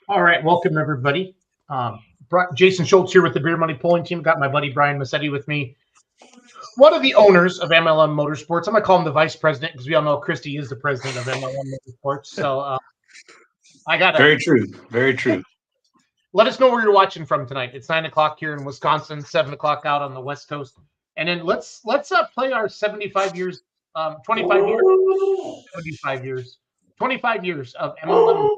All right, welcome everybody. Jason Schultz here with the Beer Money Pulling Team. Got my buddy Brian Massetti with me. One of the owners of MLM Motorsports. I'm gonna call him the vice president because we all know Christy is the president of MLM Motorsports. So I got very true. Very true. Let us know where you're watching from tonight. It's 9 o'clock here in Wisconsin, 7 o'clock out on the West Coast. And then let's play our 75 years, 25 years, 75 years, 25 years of MLM.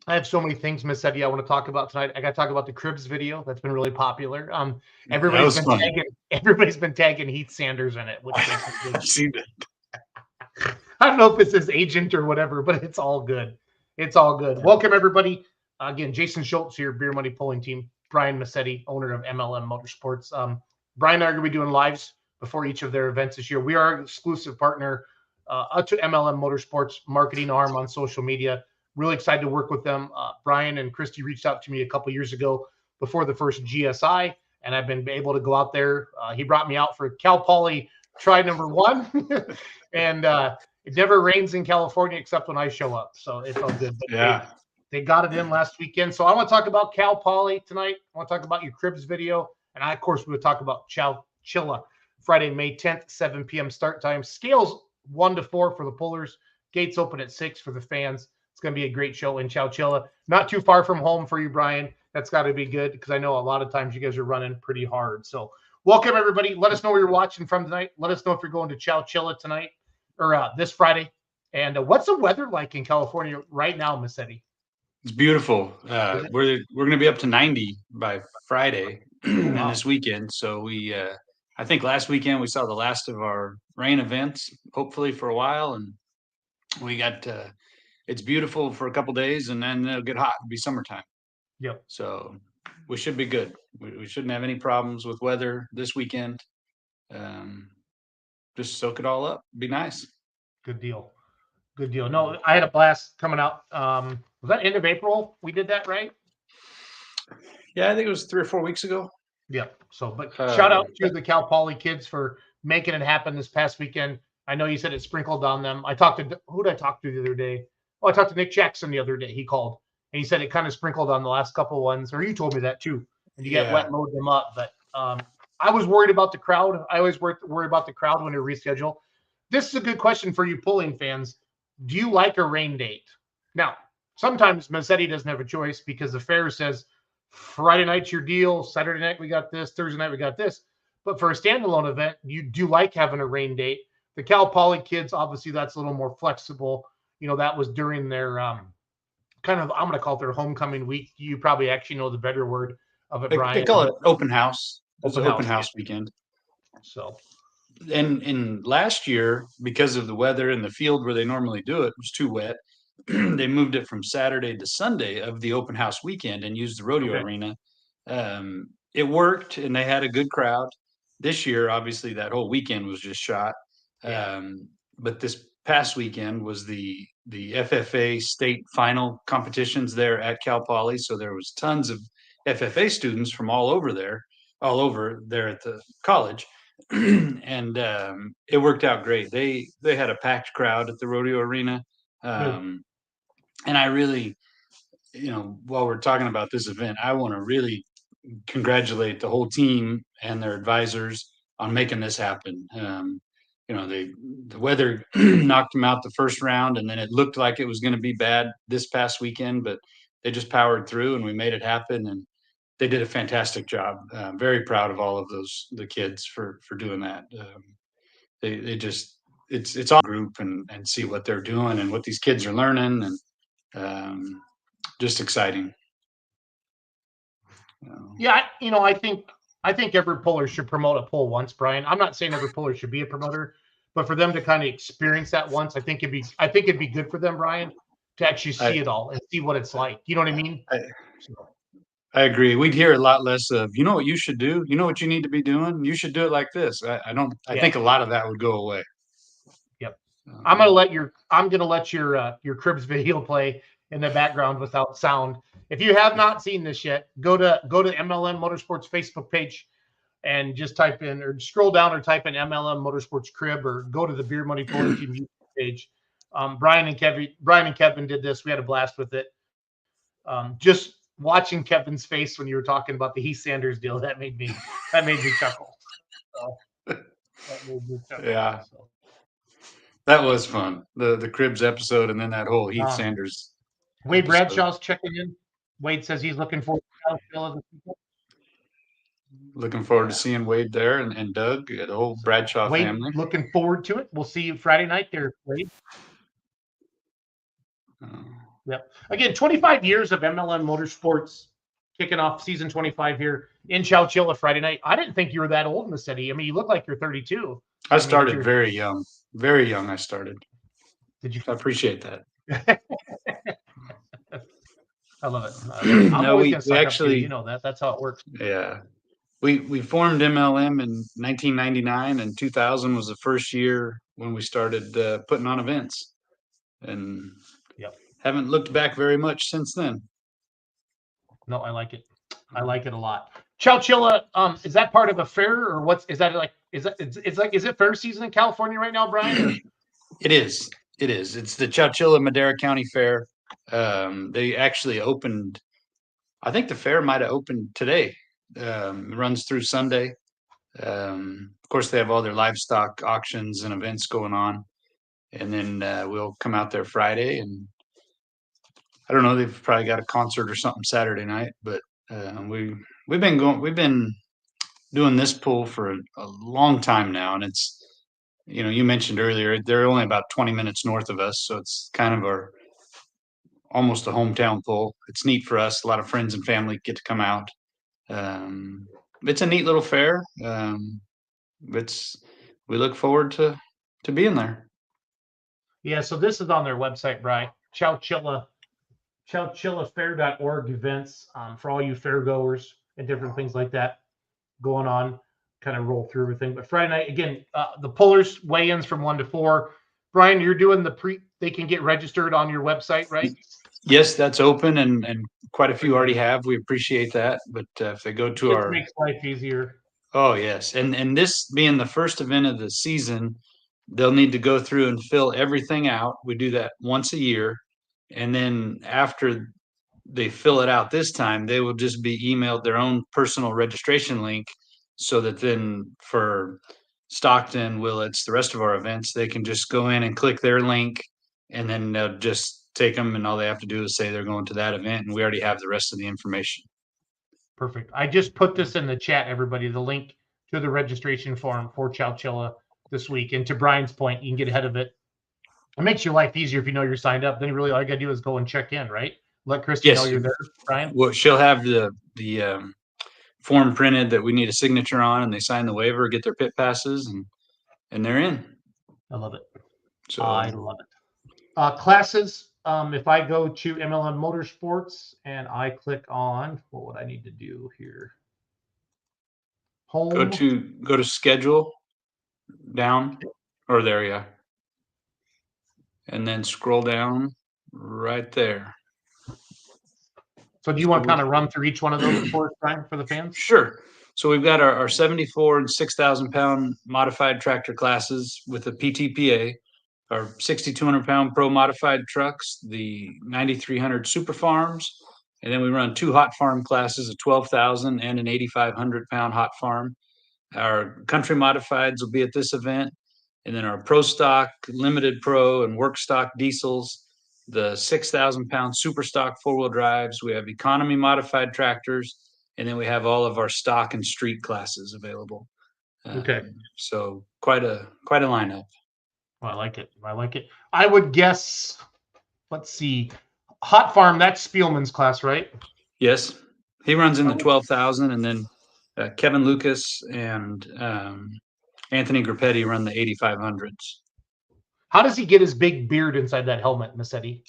I have so many things, Miss Eddie, I want to talk about tonight. I got to talk about the Cribs video. That's been really popular. Everybody's been tagging Heath Sanders in it. Which I've seen it. I don't know if it's his agent or whatever, but it's all good. It's all good. Welcome, everybody. Again, Jason Schultz here, Beer Money Pulling Team. Brian Massetti, owner of MLM Motorsports. Brian and I are going to be doing lives before each of their events this year. We are an exclusive partner to MLM Motorsports marketing arm on social media. Really excited to work with them. Brian and Christy reached out to me a couple years ago before the first GSI, and I've been able to go out there. He brought me out for Cal Poly try number 1, and it never rains in California except when I show up, so it's all good. But yeah, they got it in last weekend. So I want to talk about Cal Poly tonight. I want to talk about your Cribs video, and I, of course, will talk about Chowchilla Friday, May 10th, 7 p.m. start time. Scales 1 to 4 for the pullers. Gates open at 6 for the fans. It's going to be a great show in Chowchilla. Not too far from home for you, Brian. That's got to be good because I know a lot of times you guys are running pretty hard. So welcome, everybody. Let us know where you're watching from tonight. Let us know if you're going to Chowchilla tonight or this Friday. And what's the weather like in California right now, Miss Eddie? It's beautiful. We're going to be up to 90 by Friday and this weekend. So we, I think last weekend we saw the last of our rain events, hopefully for a while, and we got. It's beautiful for a couple days, and then it'll get hot. It'll be summertime. Yep. So we should be good. We shouldn't have any problems with weather this weekend. Just soak it all up. Be nice. Good deal. Good deal. No, I had a blast coming out. Was that end of April? We did that, right? Yeah, I think it was 3 or 4 weeks ago. Yeah. So, but shout out to the Cal Poly kids for making it happen this past weekend. I know you said it sprinkled on them. I talked to who did I talk to the other day? Oh, I talked to Nick Jackson the other day. He called and he said it kind of sprinkled on the last couple ones, or you told me that too. And you got wet load them up. But I was worried about the crowd. I always worry about the crowd when they reschedule. This is a good question for you pulling fans. Do you like a rain date? Now, sometimes Mazzetti doesn't have a choice because the fair says Friday night's your deal. Saturday night we got this. Thursday night we got this. But for a standalone event, you do like having a rain date. The Cal Poly kids, obviously, that's a little more flexible. You know, that was during their kind of, I'm going to call it their homecoming week. You probably actually know the better word of it, Brian. They call it open house. It's an open house weekend. So, and last year, because of the weather and the field where they normally do it was too wet, they moved it from Saturday to Sunday of the open house weekend and used the rodeo arena. It worked, and they had a good crowd. This year, obviously, that whole weekend was just shot. But this past weekend was the FFA state final competitions there at Cal Poly, so there was tons of FFA students from all over there at the college. And it worked out great. They had a packed crowd at the rodeo arena. And I really, while we're talking about this event, I want to really congratulate the whole team and their advisors on making this happen. The weather knocked them out the first round, and then it looked like it was going to be bad this past weekend, but they just powered through and we made it happen. And they did a fantastic job. Very proud of all of the kids for doing that. They just, it's all group and see what they're doing and what these kids are learning, and just exciting. Yeah, I think every puller should promote a pull once, Brian. I'm not saying every puller should be a promoter, but for them to kind of experience that once, I think it'd be good for them, Brian, to actually see it all and see what it's like. You know what I mean? I agree. We'd hear a lot less of, you know what you should do? You know what you need to be doing? You should do it like this. I think a lot of that would go away. Yep. I'm gonna let your Cribs video play in the background without sound. If you have not seen this yet, go to MLM Motorsports Facebook page and just type in or scroll down or type in MLM Motorsports Crib, or go to the Beer Money Pulling Team YouTube page. Brian and Kevin did this. We had a blast with it. Just watching Kevin's face when you were talking about the Heath Sanders deal, that made me chuckle. So, that made me chuckle. Yeah. So. That was fun. The Cribs episode, and then that whole Heath Sanders. Wade Bradshaw's checking in. Wade says he's looking forward to Chowchilla. Looking forward to seeing Wade there and Doug, the whole Bradshaw family. Looking forward to it. We'll see you Friday night there, Wade. Yep. Again, 25 years of MLM Motorsports, kicking off season 25 here in Chowchilla Friday night. I didn't think you were that old in the city. I mean, you look like you're 32. I started very young. Very young I started. Did you? I appreciate that. I love it. I'm always going to suck up to you. You know that. That's how it works. Yeah. We formed MLM in 1999, and 2000 was the first year when we started putting on events. And haven't looked back very much since then. No, I like it. I like it a lot. Chowchilla, is that part of a fair, or is it fair season in California right now, Brian? It is. It's the Chowchilla Madera County Fair. They actually opened, I think the fair might have opened today. It runs through Sunday. Of course, they have all their livestock auctions and events going on. And then we'll come out there Friday, and I don't know, they've probably got a concert or something Saturday night, but we've been doing this pull for a long time now, and it's, you mentioned earlier, they're only about 20 minutes north of us, so it's kind of almost a hometown pull. It's neat for us. A lot of friends and family get to come out. It's a neat little fair. We look forward to being there. Yeah, so this is on their website, Brian. Chowchillafair.org events for all you fair goers and different things like that going on. Kind of roll through everything. But Friday night, again, the pullers weigh-ins from 1 to 4. Brian, you're doing they can get registered on your website, right? Yes, that's open, and quite a few already have. We appreciate that. But if they go to Just makes life easier. oh yes, and this being the first event of the season, they'll need to go through and fill everything out. We do that once a year, and then after they fill it out this time, they will just be emailed their own personal registration link, so that then for Stockton, Willits, the rest of our events, they can just go in and click their link, and then they'll just take them, and all they have to do is say they're going to that event, and we already have the rest of the information. Perfect. I just put this in the chat, everybody, the link to the registration form for Chowchilla this week. And to Brian's point, you can get ahead of it. It makes your life easier if you know you're signed up. Then really all you got to do is go and check in, right? Let Christy know you're there, Brian. Well, she'll have the form printed that we need a signature on, and they sign the waiver, get their pit passes, and they're in. I love it. So I love it. Classes. If I go to MLM Motorsports and I click on what would I need to do here? Home. Go to schedule down, or there, yeah, and then scroll down right there. So do you want to kind of run through each one of those for us, Brian, for the fans? Sure. So we've got our 74 and 6,000 pound modified tractor classes with the PTPA, our 6,200 pound pro modified trucks, the 9,300 super farms, and then we run 2 hot farm classes, a 12,000 and an 8,500 pound hot farm. Our country modifieds will be at this event, and then our pro stock, limited pro, and work stock diesels, the 6,000 pound super stock 4-wheel drives. We have economy modified tractors, and then we have all of our stock and street classes available. Okay. So quite a lineup. Well, I like it. I like it. I would guess, let's see, hot farm, that's Spielman's class, right? Yes. He runs in the 12,000, and then Kevin Lucas and Anthony Grappetti run the 8,500s. How does he get his big beard inside that helmet, Massetti?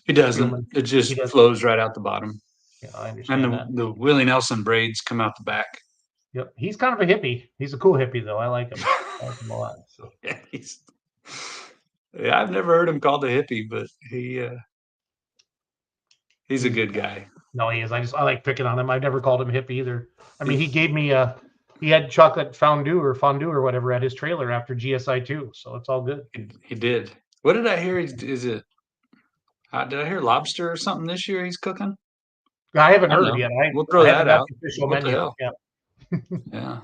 He doesn't. It just flows right out the bottom. Yeah, I understand. And the Willie Nelson braids come out the back. Yep. He's kind of a hippie. He's a cool hippie, though. I like him. I like him a lot. So. Yeah, I've never heard him called a hippie, but he's a good guy. No, he is. I like picking on him. I've never called him a hippie either. I mean, he gave me he had chocolate fondue or whatever at his trailer after GSI 2, so it's all good. He did. What did I hear? Is it? Did I hear lobster or something this year he's cooking? I haven't heard it yet. We'll throw that out. The official menu. Yeah. Yeah.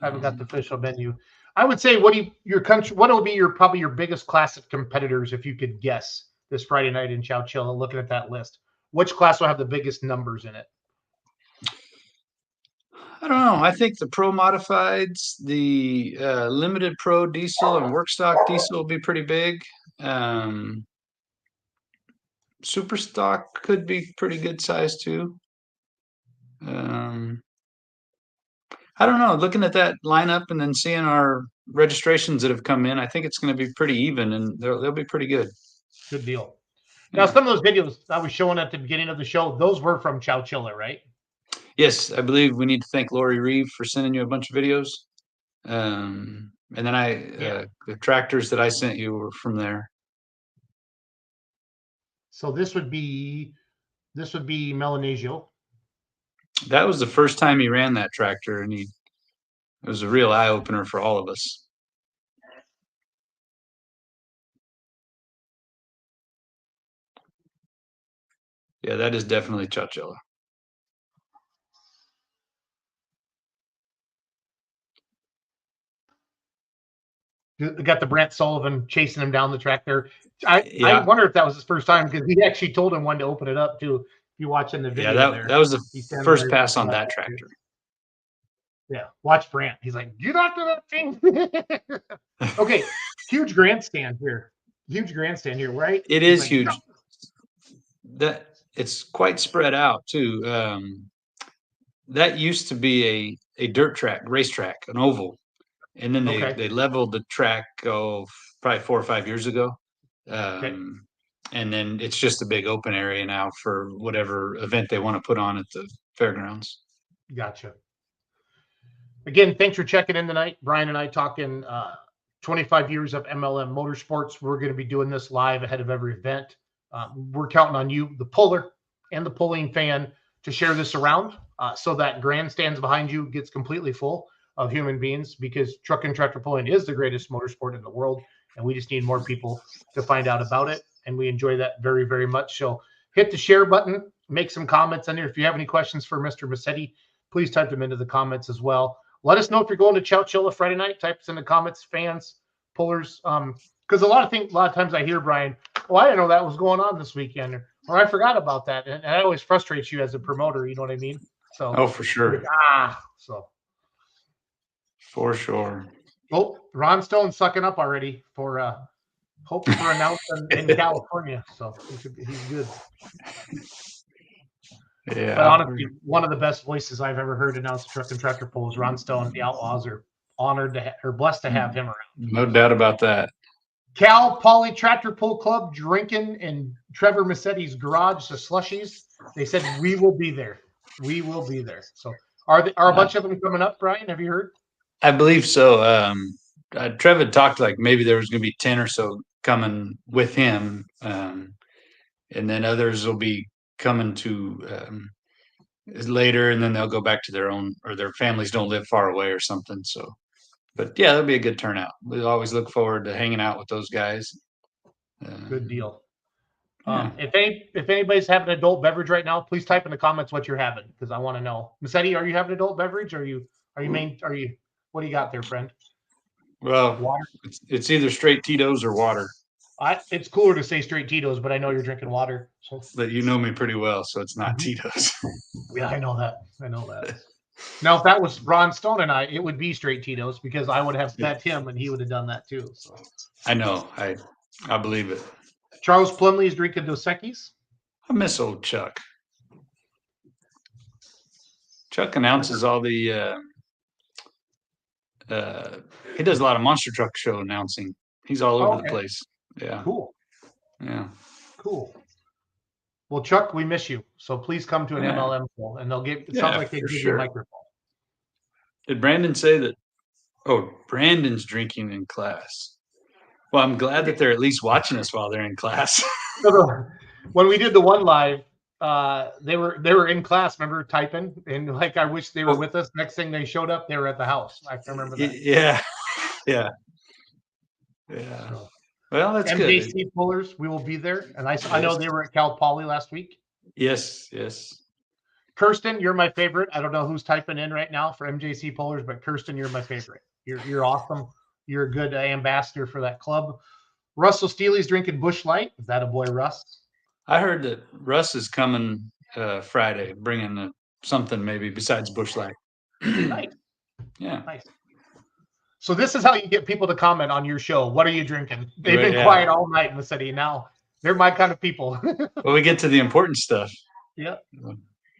I haven't got the official menu. I would say, what will be probably your biggest classic competitors if you could guess this Friday night in Chowchilla? Looking at that list, which class will have the biggest numbers in it? I don't know. I think the pro modifieds, the limited pro diesel and work stock diesel will be pretty big. Super stock could be pretty good size too. I don't know. Looking at that lineup and then seeing our registrations that have come in, I think it's going to be pretty even, and they'll be pretty good. Good deal. Now, some of those videos I was showing at the beginning of the show, those were from Chowchilla, right? Yes, I believe we need to thank Lori Reeve for sending you a bunch of videos. And then the tractors that I sent you were from there. So this would be Melanesio. That was the first time he ran that tractor, and it was a real eye opener for all of us. Yeah, that is definitely Chowchilla. Got the Brant Sullivan chasing him down the track there. I wonder if that was his first time, because he actually told him when to open it up too. If you're watching the video, that was the first pass on that tractor. Yeah, watch Brant. He's like, get off to that thing. Okay, huge grandstand here. Right? It is like, huge. No. It's quite spread out too. That used to be a dirt track, racetrack, an oval. And then they leveled the track probably 4 or 5 years ago. And then it's just a big open area now for whatever event they want to put on at the fairgrounds. Gotcha. Again, thanks for checking in tonight. Brian and I talking 25 years of MLM Motorsports. We're going to be doing this live ahead of every event. We're counting on you, the puller and the pulling fan, to share this around so that grandstands behind you gets completely full of human beings, because truck and tractor pulling is the greatest motorsport in the world, and we just need more people to find out about it, and we enjoy that very, very much. So hit the share button, make some comments on there. If you have any questions for Mr. Massetti, please type them into the comments as well. Let us know if you're going to Chowchilla Friday night. Type us in the comments, fans, pullers, because a lot of times I hear, Brian, I didn't know that was going on this weekend, or I forgot about that, and that always frustrates you as a promoter. You know what I mean? So, for sure. For sure. Oh, Ron Stone's sucking up already for hoping for announcement in California. So he's good. Yeah. But honestly, one of the best voices I've ever heard announce truck and tractor pulls, Ron Stone. The Outlaws are honored to or blessed to have him around. No doubt about that. Cal Poly Tractor Pull Club drinking in Trevor Massetti's garage, the slushies. They said we will be there. We will be there. So are a bunch of them coming up, Brian? Have you heard? I believe so. Trevor talked like maybe there was going to be 10 or so coming with him, and then others will be coming to later, and then they'll go back to their own, or their families don't live far away or something. So, but yeah, that'll be a good turnout. We always look forward to hanging out with those guys. Good deal. Yeah. If anybody's having an adult beverage right now, please type in the comments what you're having, because I want to know. Massetti, are you having adult beverage? What do you got there, friend? Well, water. It's either straight Tito's or water. It's cooler to say straight Tito's, but I know you're drinking water. So. But you know me pretty well, so it's not Tito's. Yeah, I know that. Now, if that was Ron Stone and it would be straight Tito's, because I would have bet him and he would have done that too. So. I know. I believe it. Charles Plumley is drinking Dos Equis. I miss old Chuck. Chuck announces all the he does a lot of monster truck show announcing. He's all over the place. Yeah. Cool. Yeah. Cool. Well, Chuck, we miss you. So please come to an MLM poll, and they'll give. It sounds like they give you a microphone. Did Brandon say that? Oh, Brandon's drinking in class. Well, I'm glad that they're at least watching us while they're in class. When we did the one live, they were in class. Remember, typing, and like, I wish they were with us. Next thing they showed up, they were at the house. I can remember that. Yeah. So, well, that's MJC good. MJC pullers, we will be there, and I know they were at Cal Poly last week. Yes. Kirsten, you're my favorite. I don't know who's typing in right now for MJC pullers, but Kirsten, you're my favorite. You're awesome. You're a good ambassador for that club. Russell Steely's drinking Busch Light. Is that a boy, Russ? I heard that Russ is coming Friday, bringing something maybe besides Busch Light. Nice. Yeah. Nice. So this is how you get people to comment on your show. What are you drinking? They've been quiet all night in the city. Now they're my kind of people. Well, we get to the important stuff. Yep.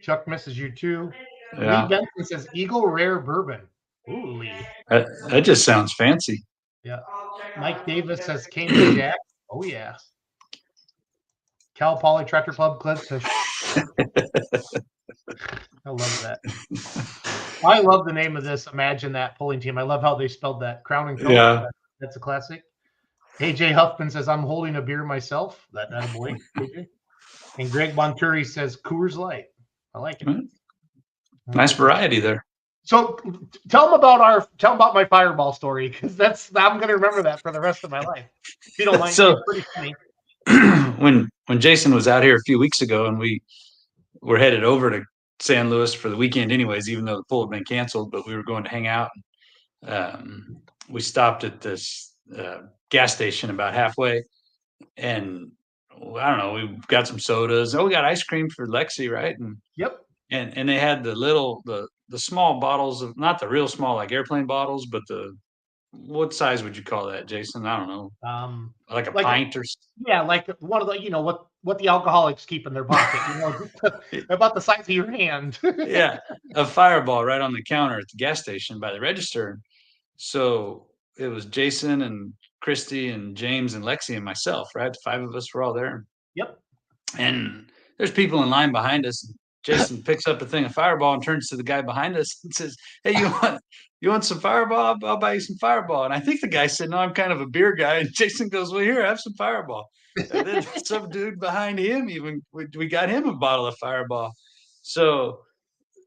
Chuck misses you too. Yeah. Lee Benson says Eagle Rare Bourbon. Ooh, Lee. That just sounds fancy. Yeah. Mike Davis says Cayman Jack. Oh, yeah. Cal Poly Tractor Club clips. I love that. I love the name of this. Imagine that pulling team. I love how they spelled that. Crown and Coat. Yeah. That's a classic. AJ Huffman says, I'm holding a beer myself. That a boy. AJ. And Greg Monturi says Coors Light. I like it. Nice variety there. So tell them about my fireball story, because I'm going to remember that for the rest of my life. If you don't mind, so, it's pretty funny. When Jason was out here a few weeks ago, and we were headed over to San Luis for the weekend, anyways, even though the pool had been canceled, but we were going to hang out. We stopped at this gas station about halfway, and I don't know, we got some sodas. Oh, we got ice cream for Lexi, right? And yep. And they had the small bottles of, not the real small like airplane bottles, but what size would you call that, Jason? I don't know. Like a pint or yeah, like one of the what the alcoholics keep in their pocket, about the size of your hand. Yeah, a Fireball right on the counter at the gas station by the register. So it was Jason and Christy and James and Lexi and myself, right? The 5 of us were all there. Yep. And there's people in line behind us. Jason picks up a thing of Fireball and turns to the guy behind us and says, "Hey, you want some Fireball? I'll buy you some Fireball." And I think the guy said, "No, I'm kind of a beer guy." And Jason goes, "Well, here, have some Fireball." And then some dude behind him, even we got him a bottle of Fireball. So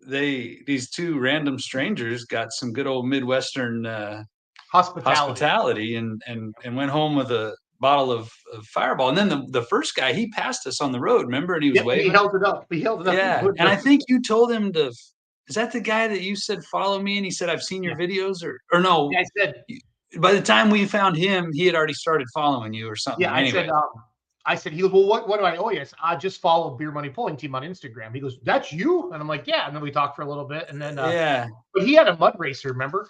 these two random strangers got some good old Midwestern hospitality and went home with a bottle of Fireball. And then the first guy, he passed us on the road, remember? And he was Yep, waving. he held it up. He held it up. Yeah. And I think you told him to. Is that the guy that you said follow me? And he said, I've seen your videos, or no? Yeah, I said. By the time we found him, he had already started following you or something. Yeah, anyway. I said, he goes, well, what do I? Oh, yes, I just follow Beer Money Pulling Team on Instagram. He goes, that's you? And I'm like, yeah. And then we talked for a little bit, and then yeah. But he had a mud racer, remember?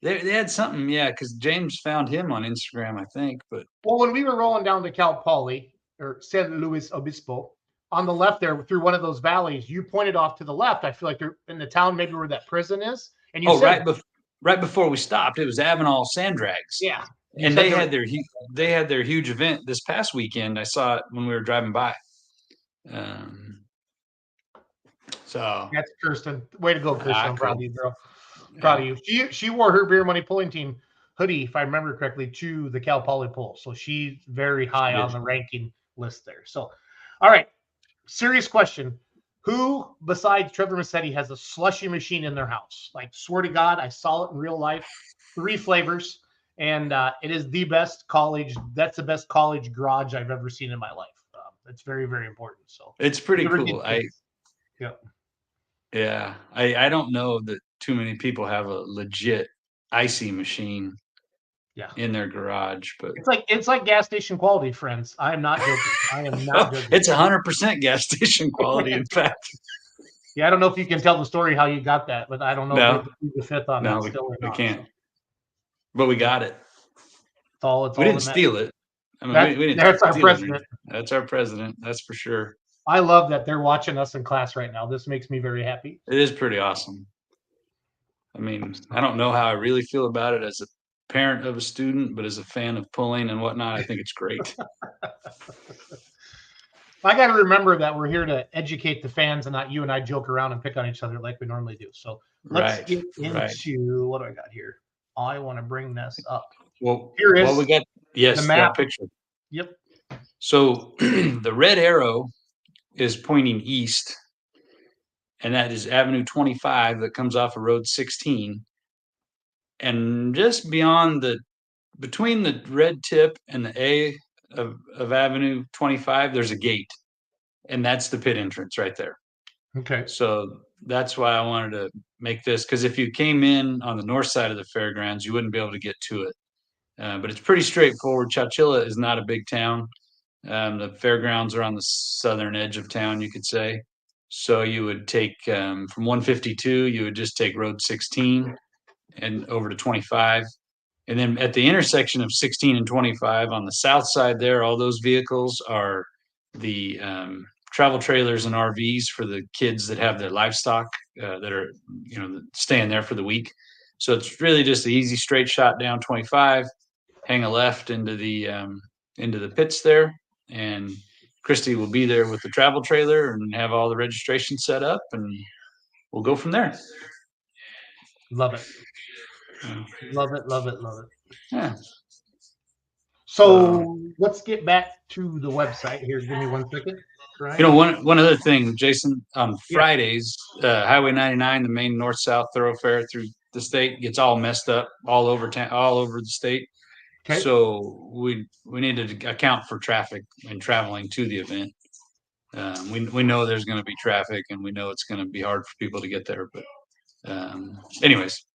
They had something, yeah, because James found him on Instagram, I think. But well, when we were rolling down to Cal Poly or San Luis Obispo, on the left there through one of those valleys, you pointed off to the left. I feel like they're in the town, maybe where that prison is. And you said, right before we stopped, it was Avenal Sand Drags. Yeah. And they had their huge event this past weekend. I saw it when we were driving by. So that's Kirsten. Way to go, Kirsten. I'm proud of you, girl. Proud of you. She wore her Beer Money Pulling Team hoodie, if I remember correctly, to the Cal Poly Pull. So she's very high on the ranking list there. So, all right. Serious question. Who besides Trevor Massetti has a slushy machine in their house? Like, swear to God, I saw it in real life. 3 flavors. And it is the best college. That's the best college garage I've ever seen in my life. It's very, very important. So it's pretty cool. I don't know that too many people have a legit icy machine in their garage, but it's like gas station quality, friends. I am not joking. I am not joking. It's 100% gas station quality, in fact. Yeah, I don't know if you can tell the story how you got that, but I don't know if the fifth on that still or not. We can't. So. But we got it. We didn't steal it. I mean, we didn't. That's our president. That's our president. That's for sure. I love that they're watching us in class right now. This makes me very happy. It is pretty awesome. I mean, I don't know how I really feel about it as a parent of a student, but as a fan of pulling and whatnot, I think it's great. I got to remember that we're here to educate the fans and not you and I joke around and pick on each other like we normally do. So let's get into what do I got here? I want to bring this up. Well, here is we got. Yes, the map picture. Yep. So the red arrow is pointing east, and that is Avenue 25 that comes off of Road 16. And just beyond between the red tip and the A of Avenue 25, there's a gate, and that's the pit entrance right there. Okay. So that's why I wanted to make this, because if you came in on the north side of the fairgrounds, you wouldn't be able to get to it. But it's pretty straightforward. Chowchilla is not a big town. The fairgrounds are on the southern edge of town, you could say. So you would take from 152, you would just take Road 16 and over to 25. And then at the intersection of 16 and 25 on the south side there, all those vehicles are the travel trailers and RVs for the kids that have their livestock that are, staying there for the week. So it's really just an easy straight shot down 25, hang a left into the pits there, and Christy will be there with the travel trailer and have all the registration set up, and we'll go from there. Love it. Love it, love it, love it. Yeah. So let's get back to the website here. Give me 1 second. Right. One other thing, Jason, on Fridays, Highway 99, the main north-south thoroughfare through the state, gets all messed up all over town, all over the state. Okay. So we need to account for traffic and traveling to the event. We know there's going to be traffic, and we know it's going to be hard for people to get there. But anyways.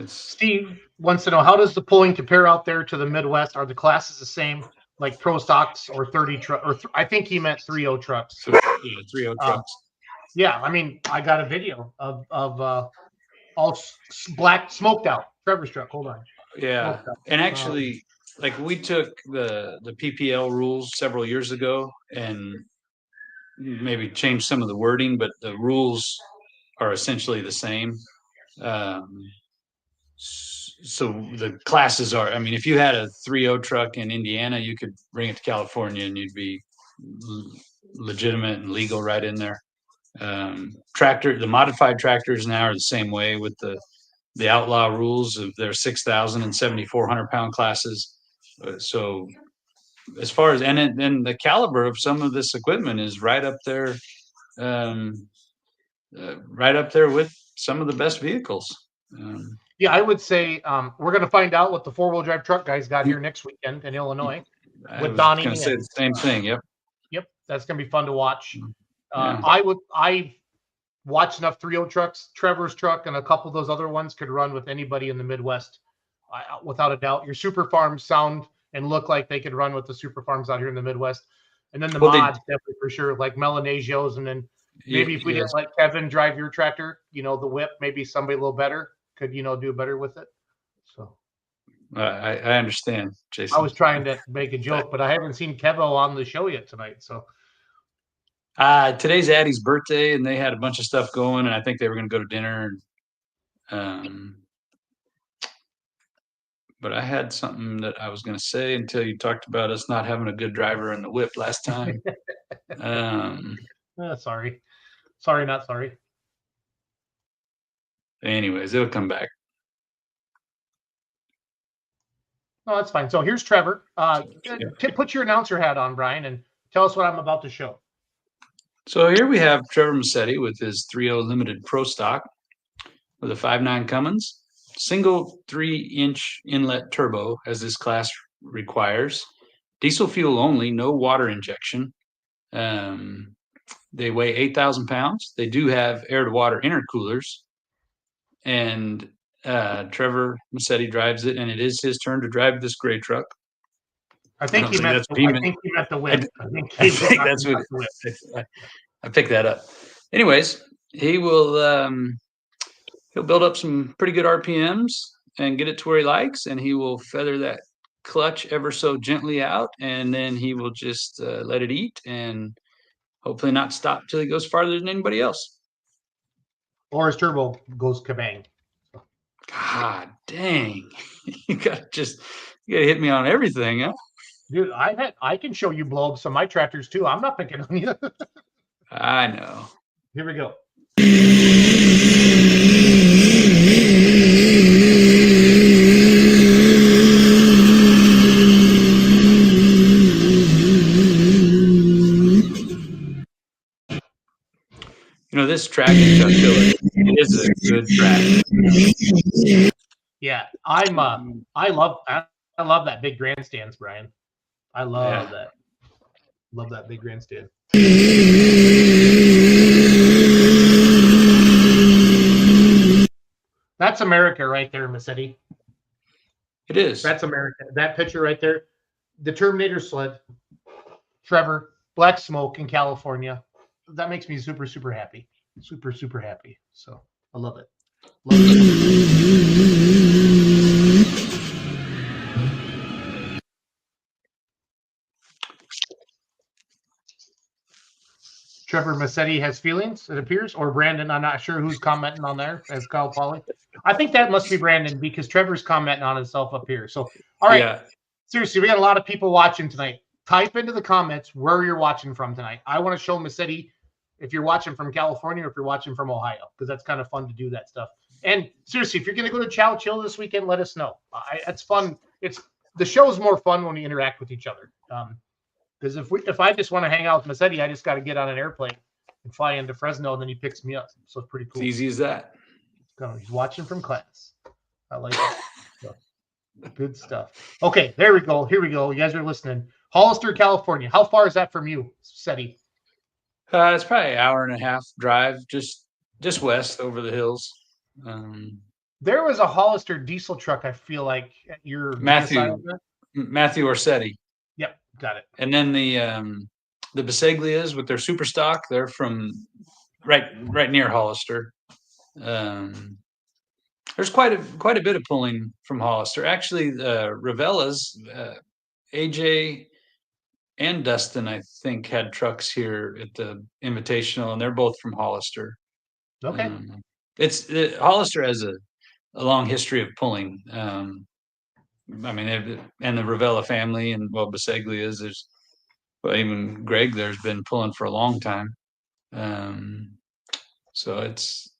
Steve wants to know, how does the pulling compare out there to the Midwest? Are the classes the same, like pro stocks or 30 truck? Or I think he meant 3.0 trucks. Yeah, 3.0 trucks. Yeah, I mean, I got a video of all black smoked out Trevor's truck. Hold on. Yeah, and actually, like we took the PPL rules several years ago and maybe changed some of the wording, but the rules are essentially the same. So the classes are, I mean, if you had a 3.0 truck in Indiana, you could bring it to California and you'd be legitimate and legal right in there. The modified tractors now are the same way with the outlaw rules of their 6,000 and 7,400 pound classes. So as far as and the caliber of some of this equipment is right up there, right up there with some of the best vehicles. Yeah, I would say we're going to find out what the 4-wheel drive truck guys got here next weekend in Illinois with Donnie. Going to say the same thing. Yep. Yep, that's going to be fun to watch. Yeah. I watched enough 3.0 trucks. Trevor's truck and a couple of those other ones could run with anybody in the Midwest, without a doubt. Your super farms sound and look like they could run with the super farms out here in the Midwest. And then the mods, definitely for sure, like Melanesios. And then maybe if we didn't let Kevin drive your tractor, the whip, maybe somebody a little better could, do better with it. So I understand, Jason. I was trying to make a joke, but I haven't seen Kevo on the show yet tonight. So today's Addie's birthday, and they had a bunch of stuff going, and I think they were going to go to dinner. But I had something that I was going to say until you talked about us not having a good driver in the whip last time. Sorry, not sorry. Anyways, it'll come back. No, that's fine. So here's Trevor. Put your announcer hat on, Brian, and tell us what I'm about to show. So here we have Trevor Massetti with his 3.0 Limited Pro Stock with a 5.9 Cummins, single 3-inch inlet turbo, as this class requires. Diesel fuel only, no water injection. They weigh 8,000 pounds. They do have air-to-water intercoolers. And Trevor Massetti drives it, and it is his turn to drive this gray truck. I think he meant the whip. I think that's what I picked that up. Anyways, he will he'll build up some pretty good RPMs and get it to where he likes, and he will feather that clutch ever so gently out, and then he will just let it eat and hopefully not stop till he goes farther than anybody else. Or his turbo goes kabang. God dang. You gotta hit me on everything, huh? Dude, I can show you blow up some of my tractors too. I'm not picking on you. I know. Here we go. This track in Chowchilla is a good track. Yeah, I love that big grandstands, Brian. I love that. Love that big grandstand. That's America right there, Massetti. It is. That's America. That picture right there. The Terminator sled. Trevor, black smoke in California. That makes me super, super happy. Super, super happy. So I love it. Trevor Massetti has feelings, it appears, or Brandon. I'm not sure who's commenting on there as Kyle Pauly. I think that must be Brandon because Trevor's commenting on himself up here. So, all right. Yeah. Seriously, we got a lot of people watching tonight. Type into the comments where you're watching from tonight. I want to show Massetti if you're watching from California or if you're watching from Ohio, because that's kind of fun to do that stuff. And seriously, if you're going to go to Chowchilla this weekend, let us know. It's fun. The show's more fun when we interact with each other. Because if I just want to hang out with Massetti, I just got to get on an airplane and fly into Fresno, and then he picks me up. So it's pretty cool. It's easy as that. He's watching from class. I like it. So, good stuff. Okay, there we go. Here we go. You guys are listening. Hollister, California. How far is that from you, Massetti? It's probably an hour and a half drive, just west over the hills. There was a Hollister diesel truck, I feel like, at your Matthew Orsetti. Yep, got it. And then the Bisaglias with their super stock, they're from right near Hollister. There's quite a bit of pulling from Hollister. Actually, Ravella's, AJ and Dustin, I think, had trucks here at the Invitational, and they're both from Hollister. Okay. Hollister has a long history of pulling. And the Ravella family, and Bisaglia's, even Greg there's been pulling for a long time. So it's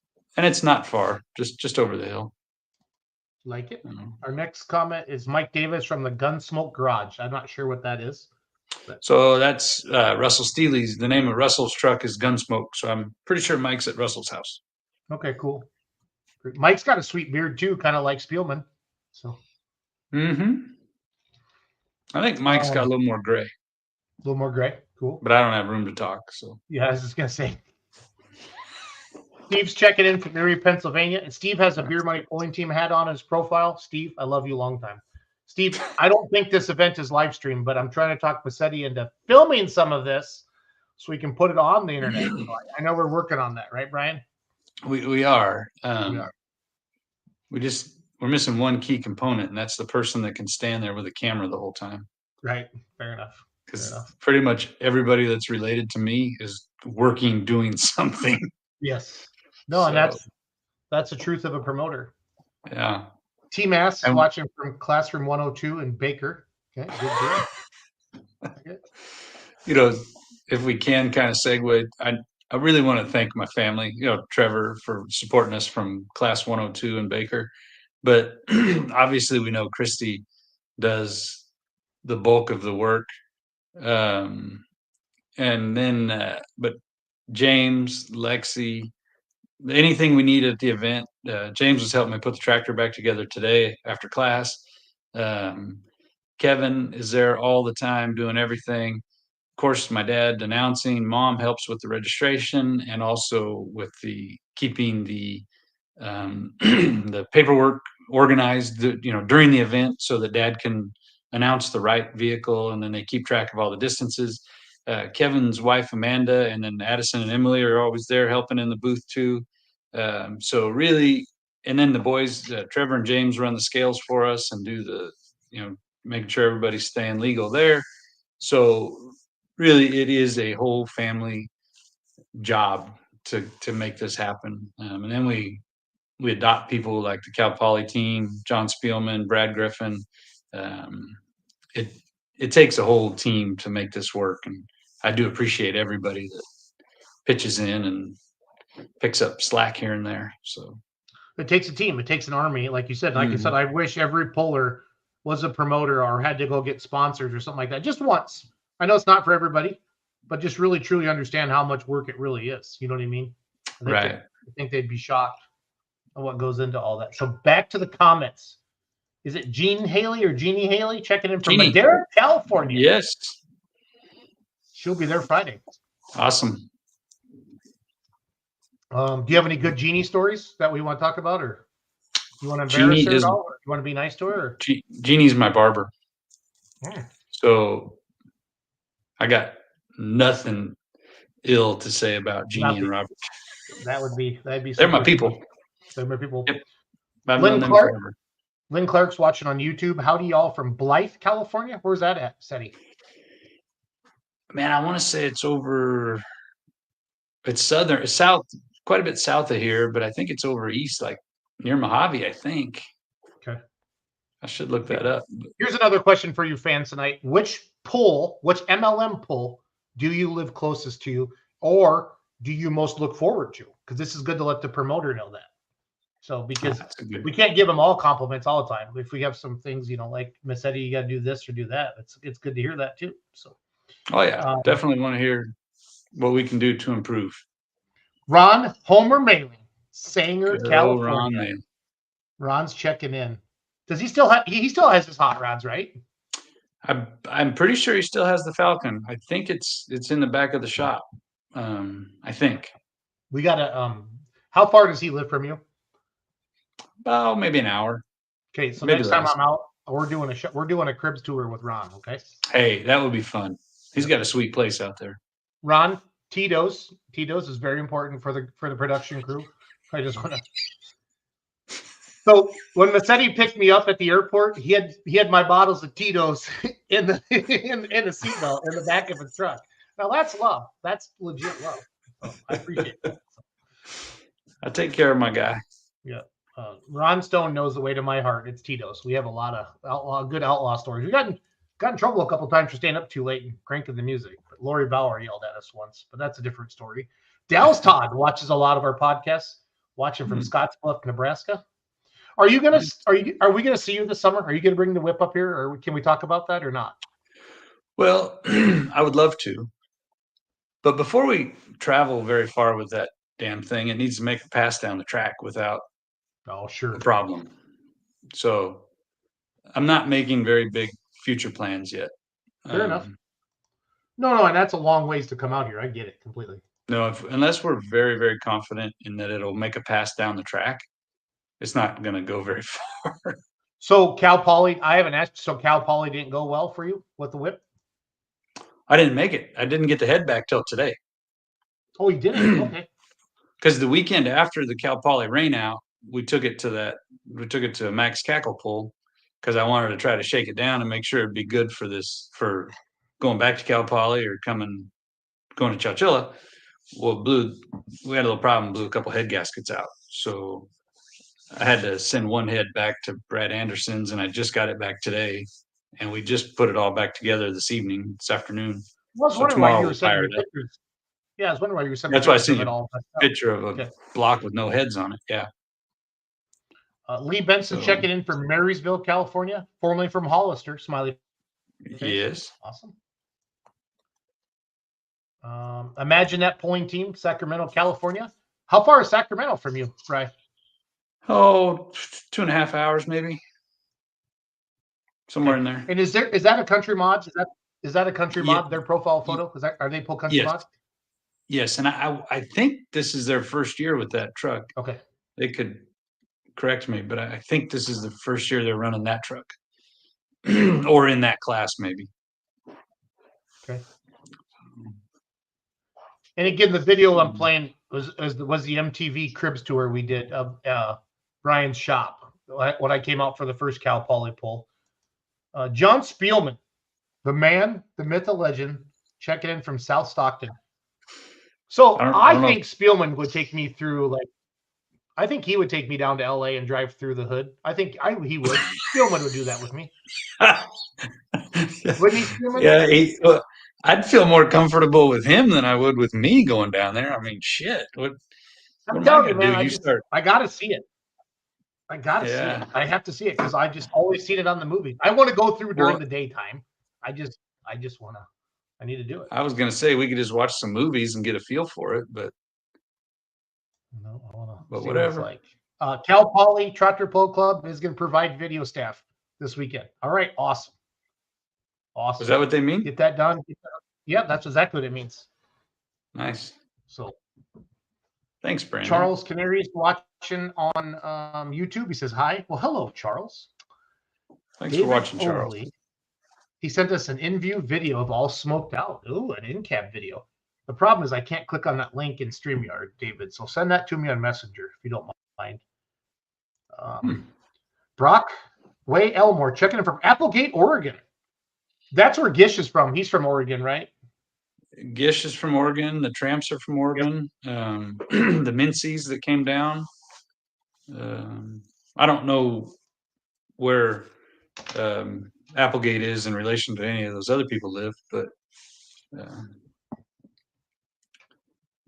not far, just over the hill. Like it. Our next comment is Mike Davis from the Gunsmoke Garage. I'm not sure what that is. So that's Russell Steely's. The name of Russell's truck is Gunsmoke. So I'm pretty sure Mike's at Russell's house. Okay, cool. Mike's got a sweet beard too, kind of like Spielman. So. I think Mike's got a little more gray. A little more gray. Cool. But I don't have room to talk. So yeah, I was just gonna say. Steve's checking in from Erie, Pennsylvania, and Steve has a Beer Money Pulling Team hat on his profile. Steve, I love you long time. Steve, I don't think this event is live streamed, but I'm trying to talk Massetti into filming some of this so we can put it on the internet. I know we're working on that, right, Brian? We are. We're missing one key component, and that's the person that can stand there with a camera the whole time. Right. Fair enough. Because pretty much everybody that's related to me is working, doing something. Yes. No, and that's the truth of a promoter. Yeah. T-Mass is watching from Classroom 102 in Baker. Okay, good. If we can kind of segue, I really want to thank my family, Trevor, for supporting us from Class 102 in Baker. But obviously we know Christy does the bulk of the work. And then, but James, Lexi, anything we need at the event. James was helping me put the tractor back together today after class. Kevin is there all the time doing everything. Of course, my dad announcing. Mom helps with the registration and also with keeping the the paperwork organized, during the event so that Dad can announce the right vehicle, and then they keep track of all the distances. Kevin's wife Amanda, and then Addison and Emily are always there helping in the booth too. So really, and then the boys, Trevor and James, run the scales for us and do the, making sure everybody's staying legal there. So really, it is a whole family job to make this happen. And then we adopt people like the Cal Poly team, John Spielman, Brad Griffin. It takes a whole team to make this work, and I do appreciate everybody that pitches in and picks up slack here and there. So it takes a team. It takes an army, like you said. Like you said, I wish every puller was a promoter or had to go get sponsors or something like that just once. I know it's not for everybody, but just really truly understand how much work it really is. You know what I mean? I think they'd be shocked on what goes into all that. So back to the comments. Is it Jean Haley or Jeannie Haley checking in from Madera, California? Yes. She'll be there Friday. Awesome. Do you have any good Jeannie stories that we want to talk about, or you want to embarrass her at all, or you want to be nice to her? Or? Jeannie's my barber. So I got nothing ill to say about Jeannie and Robert. That'd be. They're my people. They're my people. Yep. Lynn Clark's watching on YouTube. Howdy, y'all from Blythe, California. Where's that at, Seti? Man, I want to say it's over. It's southern, south, quite a bit south of here, but I think it's over east, like near Mojave, I think. Okay. I should look that up. Here's another question for you fans tonight. Which MLM pull do you live closest to, or do you most look forward to? Because this is good to let the promoter know that. So because we can't give them all compliments all the time. If we have some things, like Massetti, you got to do this or do that. It's good to hear that too. So. Oh yeah, definitely want to hear what we can do to improve. Ron Homer Mailing, Sanger, California. Ron, Ron's checking in. Does he still have? He still has his hot rods, right? I'm pretty sure he still has the Falcon. I think it's in the back of the shop. I think. We gotta. How far does he live from you? Oh, maybe an hour. Okay, so maybe next time I'm out, we're doing a cribs tour with Ron. Okay. Hey, that would be fun. He's got a sweet place out there. Ron, Tito's is very important for the production crew. I just want to. So when Massetti picked me up at the airport, he had my bottles of Tito's in the seatbelt in the back of his truck. Now that's love. That's legit love. So I appreciate that. I take care of my guy. Yeah. Ron Stone knows the way to my heart. It's Tito's. We have a lot of good outlaw stories. We got in trouble a couple of times for staying up too late and cranking the music. But Lori Bauer yelled at us once, but that's a different story. Dallas Todd watches a lot of our podcasts, watching from Scottsbluff, Nebraska. Are we gonna see you this summer? Are you gonna bring the whip up here, or can we talk about that or not? Well, I would love to, but before we travel very far with that damn thing, it needs to make a pass down the track without Oh, a sure. problem. So I'm not making very big future plans yet. Fair enough. No, and that's a long ways to come out here. I get it completely. No, unless we're very, very confident in that it'll make a pass down the track, it's not going to go very far. So Cal Poly, I haven't asked. So Cal Poly didn't go well for you with the whip? I didn't make it. I didn't get the head back till today. Oh, you didn't? Okay. Because the weekend after the Cal Poly rain out, we took it to a Max Cackle pull because I wanted to try to shake it down and make sure it'd be good for going back to Cal Poly or going to Chowchilla. Well, we had a little problem, blew a couple head gaskets out. So I had to send one head back to Brad Anderson's, and I just got it back today. And we just put it all back together this afternoon. I was So wondering why tomorrow you were we'll sending fire me it up. pictures. Yeah, I was wondering why you were sending That's why I pictures sent of it you all. a picture of a Okay. block with no heads on it. Yeah. Lee Benson So- checking in from Marysville, California, formerly from Hollister. Smiley face. Yes. Awesome. Imagine that pulling team, Sacramento, California. How far is Sacramento from you, Bry? Oh, 2.5 hours maybe. Somewhere in there. And is that a country mod? Is that a country Yeah. mod? Their profile photo? Are they pull country Yes. mod? Yes, and I think this is their first year with that truck. Okay. They could correct me, but I think this is the first year they're running that truck. Or in that class maybe. Okay. And again, the video I'm playing was the MTV Cribs tour we did of Brian's shop when I came out for the first Cal Poly pull. John Spielman, the man, the myth, the legend, checking in from South Stockton. So I think Spielman would take me through I think he would take me down to LA and drive through the hood. I think he would. Spielman would do that with me. Wouldn't he, Spielman? Yeah, I'd feel more comfortable with him than I would with me going down there. I mean, shit. What I'm am I telling you, gonna man. do? I gotta see it. I gotta see it. I have to see it because I just always seen it on the movie. I want to go through during the daytime. I just want to. I need to do it. I was gonna say we could just watch some movies and get a feel for it, but no, I want to. But see whatever. What it's like. Cal Poly Tractor Pull Club is going to provide video staff this weekend. All right, awesome. Is that what they mean? Get that done. Yeah, that's exactly what it means. Nice. So, thanks, Brandon. Charles Canary is watching on YouTube. He says hi. Well, hello, Charles. Thanks for watching, Charles. He sent us an in-view video of all smoked out. Ooh, an in-cab video. The problem is I can't click on that link in StreamYard, David. So send that to me on Messenger if you don't mind. Brock Way Elmore checking in from Applegate, Oregon. That's where Gish is from. He's from Oregon, right? Gish is from Oregon. The Tramps are from Oregon. The Mincies that came down. I don't know where Applegate is in relation to any of those other people live, but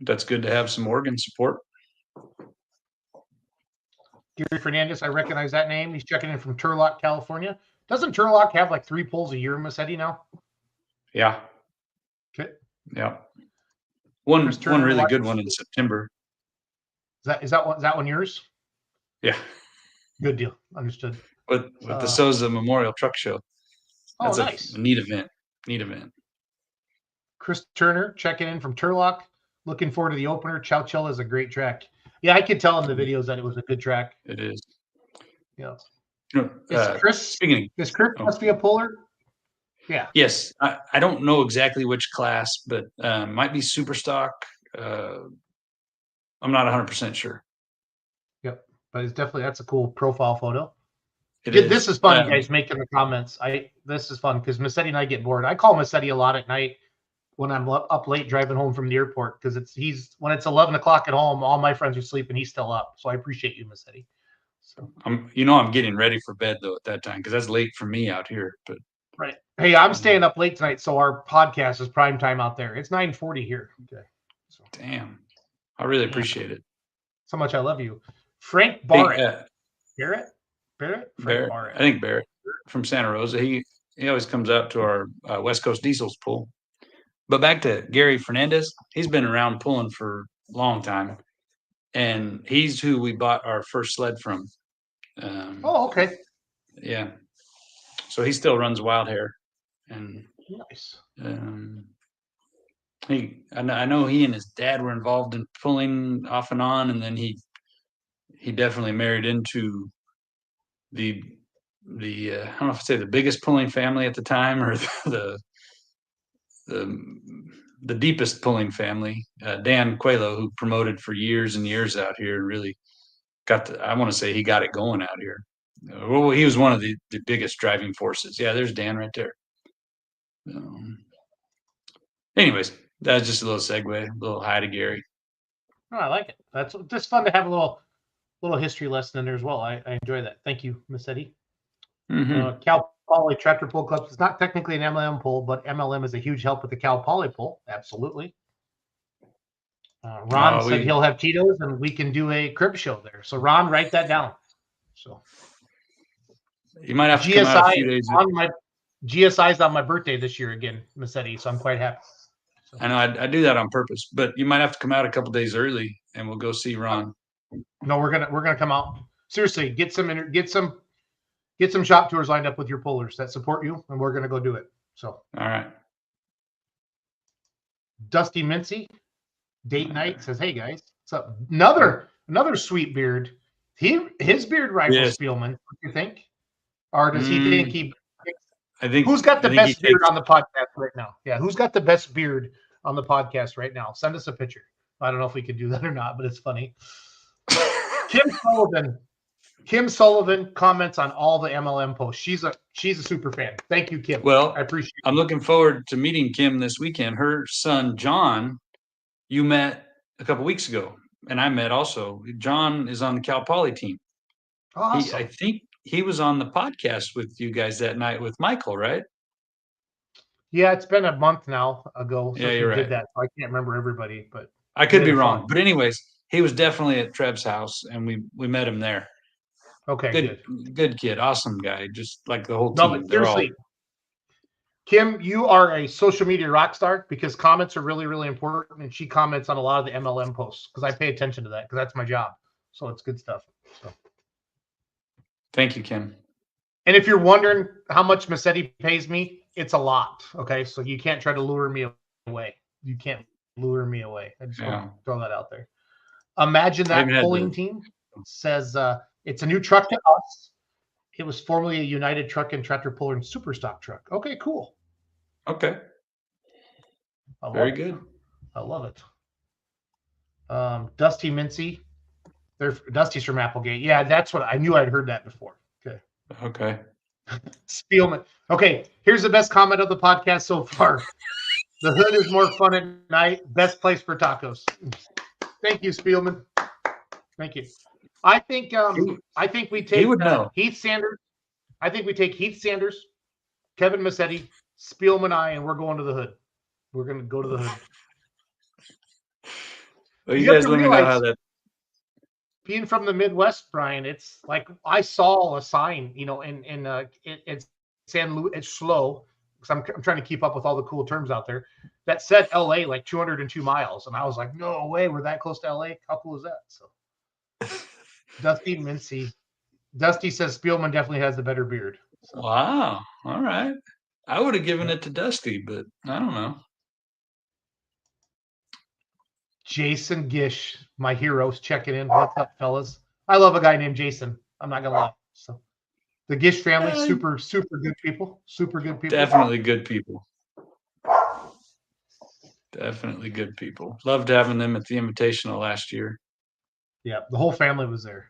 that's good to have some Oregon support. Gary Fernandez, I recognize that name. He's checking in from Turlock, California. Doesn't Turlock have like 3 pulls a year, Massetti, now? Yeah. Okay. Yeah. One really good one in September. Is that one yours? Yeah. Good deal. Understood. With the Souza Memorial Truck Show. That's nice. A neat event. Neat event. Chris Turner checking in from Turlock. Looking forward to the opener. Chowchilla is a great track. Yeah, I could tell in the videos that it was a good track. It is. Yeah. Is Chris must be a puller? Yeah. Yes. I don't know exactly which class, but might be super stock. I'm not 100% sure. Yep. But it's definitely, that's a cool profile photo. This is fun, you guys making the comments. This is fun because Massetti and I get bored. I call Massetti a lot at night when I'm up late driving home from the airport because when it's 11 o'clock at home, all my friends are sleeping. He's still up. So I appreciate you, Massetti. So I'm getting ready for bed though at that time because that's late for me out here. But right. Hey, I'm staying up late tonight, so our podcast is prime time out there. It's 9:40 here. Okay. So, damn. I really appreciate it. So much I love you. Frank Barrett. Barrett? Barrett? Barrett. I think Barrett from Santa Rosa. he always comes out to our West Coast Diesels pull. But back to Gary Fernandez, he's been around pulling for a long time, and he's who we bought our first sled from. Oh, okay. Yeah. So he still runs Wild Hair, and Nice. I know he and his dad were involved in pulling off and on, and then he definitely married into the I don't know if I'd say the biggest pulling family at the time, or the deepest pulling family, Dan Coelho, who promoted for years and years out here, and really I want to say he got it going out here. Well, he was one of the biggest driving forces. Yeah, there's Dan right there. Anyways, that's just a little segue, a little hi to Gary. Oh, I like it. That's just fun to have a little history lesson in there as well. I enjoy that. Thank you, Miss Eddie. Cal Poly Tractor Pull Club. It's not technically an MLM pull, but MLM is a huge help with the Cal Poly pull. Absolutely. Ron said he'll have Tito's and we can do a crib show there. So Ron, write that down. So you might have to come out a few days. GSI's on my birthday this year again, Miss Eddie. So I'm quite happy. So. I know I do that on purpose, but you might have to come out a couple days early, and we'll go see Ron. No, we're gonna come out. Seriously, get some shop tours lined up with your pullers that support you, and we're gonna go do it. So all right. Dusty Mincy, date night, says, "Hey guys, what's up?" Another sweet beard. His beard rivals Spielman. What do you think? Or does he think he? I think who's got the best beard on the podcast right now? Yeah, who's got the best beard on the podcast right now? Send us a picture. I don't know if we could do that or not, but it's funny. Kim Sullivan comments on all the MLM posts. She's a super fan. Thank you, Kim. Well, I appreciate it. I'm looking forward to meeting Kim this weekend. Her son, John, you met a couple weeks ago, and I met also. John is on the Cal Poly team. Awesome. I think he was on the podcast with you guys that night with Michael, right? Yeah, it's been a month now ago since we right. did that. So I can't remember everybody, but I could be wrong. But anyways, he was definitely at Trev's house, and we met him there. Okay, good kid, awesome guy, just like the whole team. No, but seriously, Kim, you are a social media rock star because comments are really, really important, and she comments on a lot of the MLM posts because I pay attention to that because that's my job. So it's good stuff. So. Thank you, Kim. And if you're wondering how much Massetti pays me, it's a lot. Okay, so you can't try to lure me away. You can't lure me away. I just want to throw that out there. Imagine that pulling team says it's a new truck to us. It was formerly a United Truck and Tractor Puller and Super Stock truck. Okay, cool. Okay. Very good. I love it. Dusty Mincy. Dusty's from Applegate. Yeah, that's what I knew. I'd heard that before. Okay. Spielman. Okay, here's the best comment of the podcast so far. The hood is more fun at night. Best place for tacos. Thank you, Spielman. Thank you. I think we take Heath Sanders. I think we take Heath Sanders, Kevin Massetti, Spielman, and we're going to the hood. We're going to go to the hood. Well, you guys let me know how that. Being from the Midwest, Brian, it's like I saw a sign, it's San Luis. It's slow because I'm trying to keep up with all the cool terms out there. That said, LA like 202 miles, and I was like, no way, we're that close to LA. How cool is that? So, Dusty Mincy, Dusty says Spielman definitely has the better beard. So. Wow, all right. I would have given it to Dusty, but I don't know. Jason Gish, my heroes, checking in. What's up, fellas? I love a guy named Jason. I'm not gonna lie. So, the Gish family, super good people. Super good people. Definitely good people. Definitely good people. Loved having them at the Invitational last year. Yeah, the whole family was there.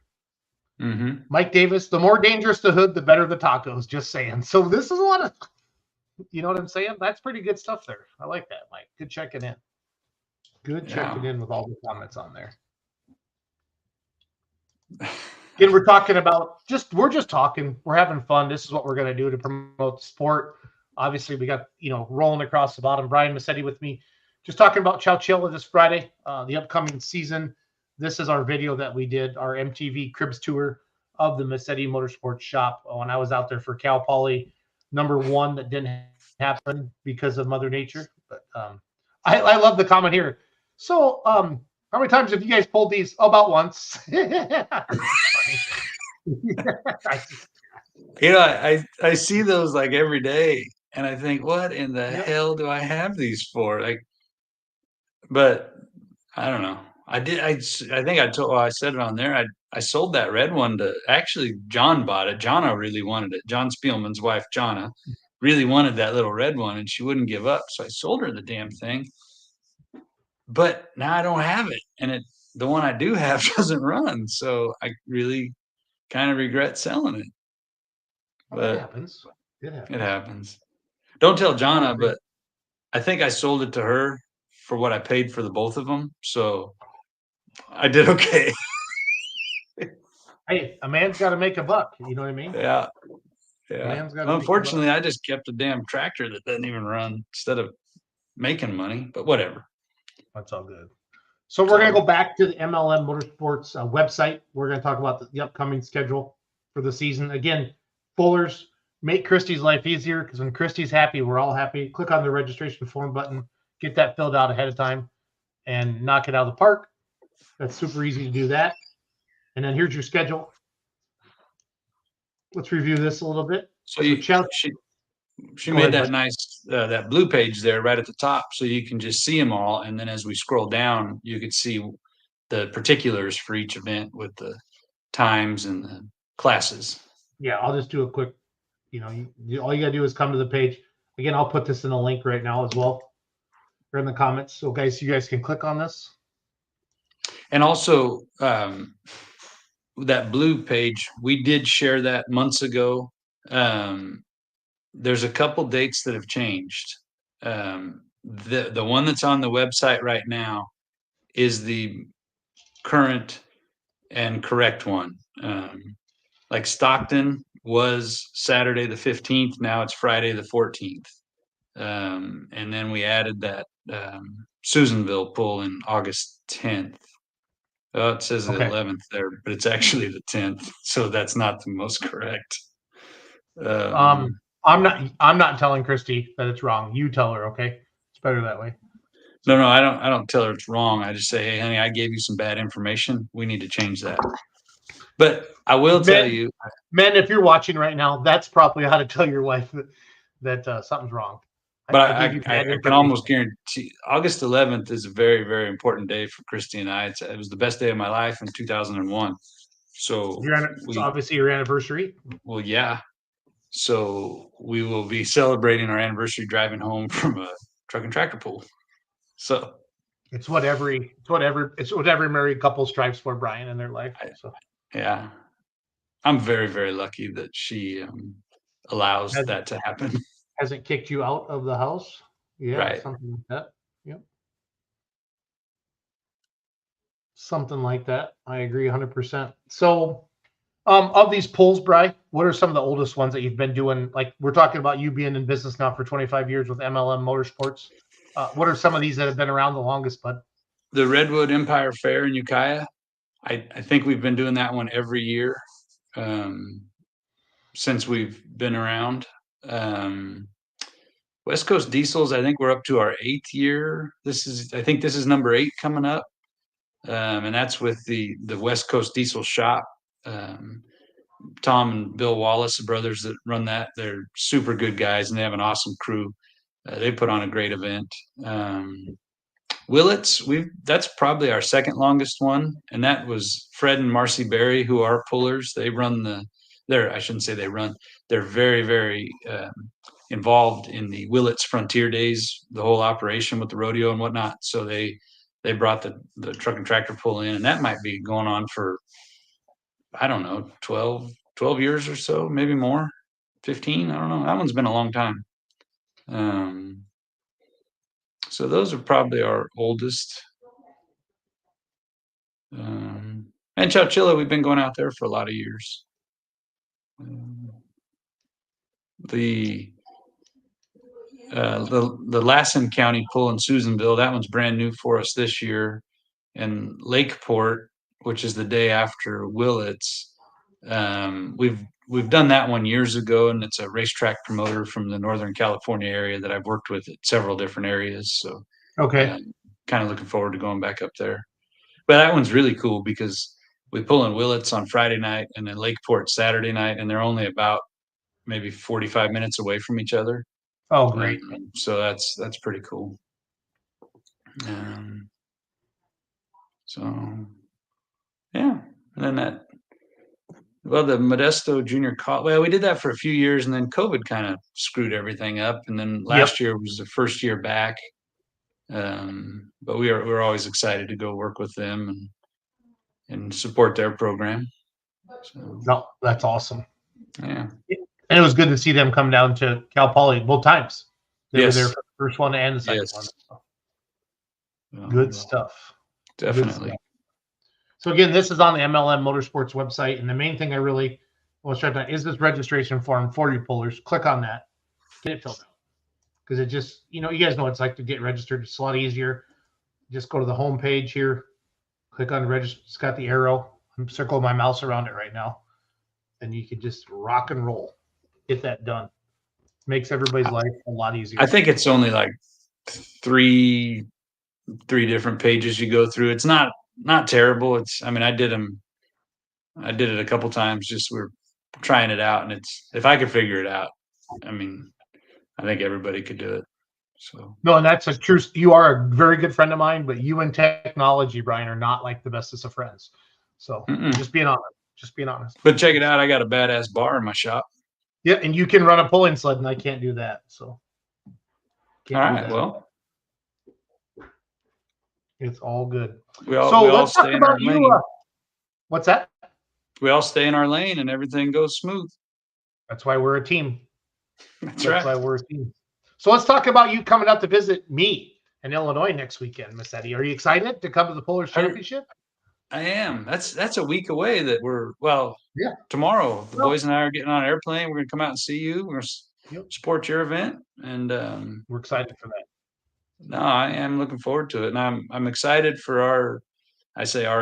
Mm-hmm. Mike Davis, the more dangerous the hood, the better the tacos. Just saying. So this is a lot of, you know what I'm saying? That's pretty good stuff there. I like that, Mike. Good checking in. Good checking in with all the comments on there. Again, we're talking about we're just talking. We're having fun. This is what we're going to do to promote the sport. Obviously, we got, rolling across the bottom. Brian Massetti with me. Just talking about Chowchilla this Friday, the upcoming season. This is our video that we did, our MTV Cribs tour of the Massetti Motorsports shop when I was out there for Cal Poly. number one that didn't happen because of Mother Nature. But I love the comment here. So how many times have you guys pulled these? Oh, about once. I see those like every day, and I think, what in the hell do I have these for? Like, but I don't know. I think I said it on there. I sold that red one to actually John bought it. Jonna really wanted it. John Spielman's wife, Jonna, really wanted that little red one, and she wouldn't give up. So I sold her the damn thing. But now I don't have it, and the one I do have doesn't run. So I really kind of regret selling it. But it happens. It happens. Don't tell Jonna, but I think I sold it to her for what I paid for the both of them. So I did okay. Hey, a man's got to make a buck. You know what I mean? Yeah. Unfortunately, I just kept a damn tractor that doesn't even run instead of making money, but whatever. That's all good. So we're going to go back to the MLM Motorsports website. We're going to talk about the upcoming schedule for the season. Again, Fullers, make Christy's life easier, because when Christy's happy, we're all happy. Click on the registration form button, get that filled out ahead of time, and knock it out of the park. That's super easy to do that. And then here's your schedule. Let's review this a little bit. So she made that nice that blue page there right at the top, so you can just see them all. And then as we scroll down, you can see the particulars for each event with the times and the classes. Yeah, I'll just do a quick. All you gotta do is come to the page. Again, I'll put this in a link right now as well, or in the comments. So guys, you guys can click on this. And also, that blue page, we did share that months ago. There's a couple dates that have changed. The one that's on the website right now is the current and correct one. Like Stockton was Saturday the 15th. Now it's Friday the 14th. And then we added that Susanville pull in August 10th. Oh, it says the 11th there, but it's actually the 10th. So that's not the most correct. I'm not telling Christy that it's wrong. You tell her, okay? It's better that way. No, I don't tell her it's wrong. I just say, hey, honey, I gave you some bad information. We need to change that. But I will tell you, men, if you're watching right now, that's probably how to tell your wife that something's wrong. But I can almost guarantee August 11th is a very, very important day for Christy and I. It was the best day of my life in 2001. So it's obviously your anniversary. Well, yeah. So we will be celebrating our anniversary driving home from a truck and tractor pull. So it's what every married couple strives for, Brian, in their life. So yeah, I'm very, very lucky that she allows that to happen. Hasn't kicked you out of the house. Yeah, right. Something like that. Yep. Something like that. I agree 100%. So of these pulls, Bri, what are some of the oldest ones that you've been doing? Like, we're talking about you being in business now for 25 years with MLM Motorsports. What are some of these that have been around the longest, bud? The Redwood Empire Fair in Ukiah. I think we've been doing that one every year since we've been around. West Coast Diesels, I think we're up to our 8th year. I think this is number 8 coming up. And that's with the West Coast Diesel shop. Tom and Bill Wallace, the brothers that run that, they're super good guys and they have an awesome crew. They put on a great event. Willits, that's probably our second longest one, and that was Fred and Marcy Berry, who are pullers. They run I shouldn't say they run. They're very, very involved in the Willits Frontier Days, the whole operation with the rodeo and whatnot. So they brought the truck and tractor pull in, and that might be going on for, I don't know, 12 years or so, maybe more, 15. I don't know. That one's been a long time. So those are probably our oldest. And Chowchilla, we've been going out there for a lot of years. The Lassen County pull in Susanville, that one's brand new for us this year. And Lakeport, which is the day after Willits, we've we've done that one years ago, and it's a racetrack promoter from the Northern California area that I've worked with at several different areas. So Okay. kind of looking forward to going back up there. But that one's really cool because we pull in Willits on Friday night and then Lakeport Saturday night, and they're only about maybe 45 minutes away from each other. Oh, great. So that's pretty cool. So yeah, and then the Modesto Junior College. Well, we did that for a few years, and then COVID kind of screwed everything up. And then last year was the first year back. But we're always excited to go work with them and support their program. So, no, that's awesome. Yeah. And it was good to see them come down to Cal Poly both times. They were there for the first one and the second one. Good stuff. Definitely. Good stuff. So again, this is on the MLM Motorsports website, and the main thing I really want to stress on is this registration form for you pullers. Click on that, get it filled out, because it just, you guys know what it's like to get registered. It's a lot easier. Just go to the home page here, click on register. It's got the arrow. I'm circling my mouse around it right now, and you can just rock and roll. Get that done. Makes everybody's life a lot easier. I think it's only like three different pages you go through. It's not terrible. I did it a couple times. Just we're trying it out, and if I could figure it out, I think everybody could do it. So no, and that's a true. You are a very good friend of mine, but you and technology, Brian, are not like the bestest of friends. So just being honest. But check it out. I got a badass bar in my shop. Yeah, and you can run a pulling sled, and I can't do that. So all right, well, it's all good. Let's talk about you. What's that? We all stay in our lane, and everything goes smooth. That's why we're a team. That's right. Why we're a team. So let's talk about you coming out to visit me in Illinois next weekend, Miss Eddie. Are you excited to come to the Pullers Championship? I am. That's a week away. Yeah. Tomorrow, the boys and I are getting on an airplane. We're going to come out and see you. We're going to support your event, and we're excited for that. No, I am looking forward to it, and I'm excited for our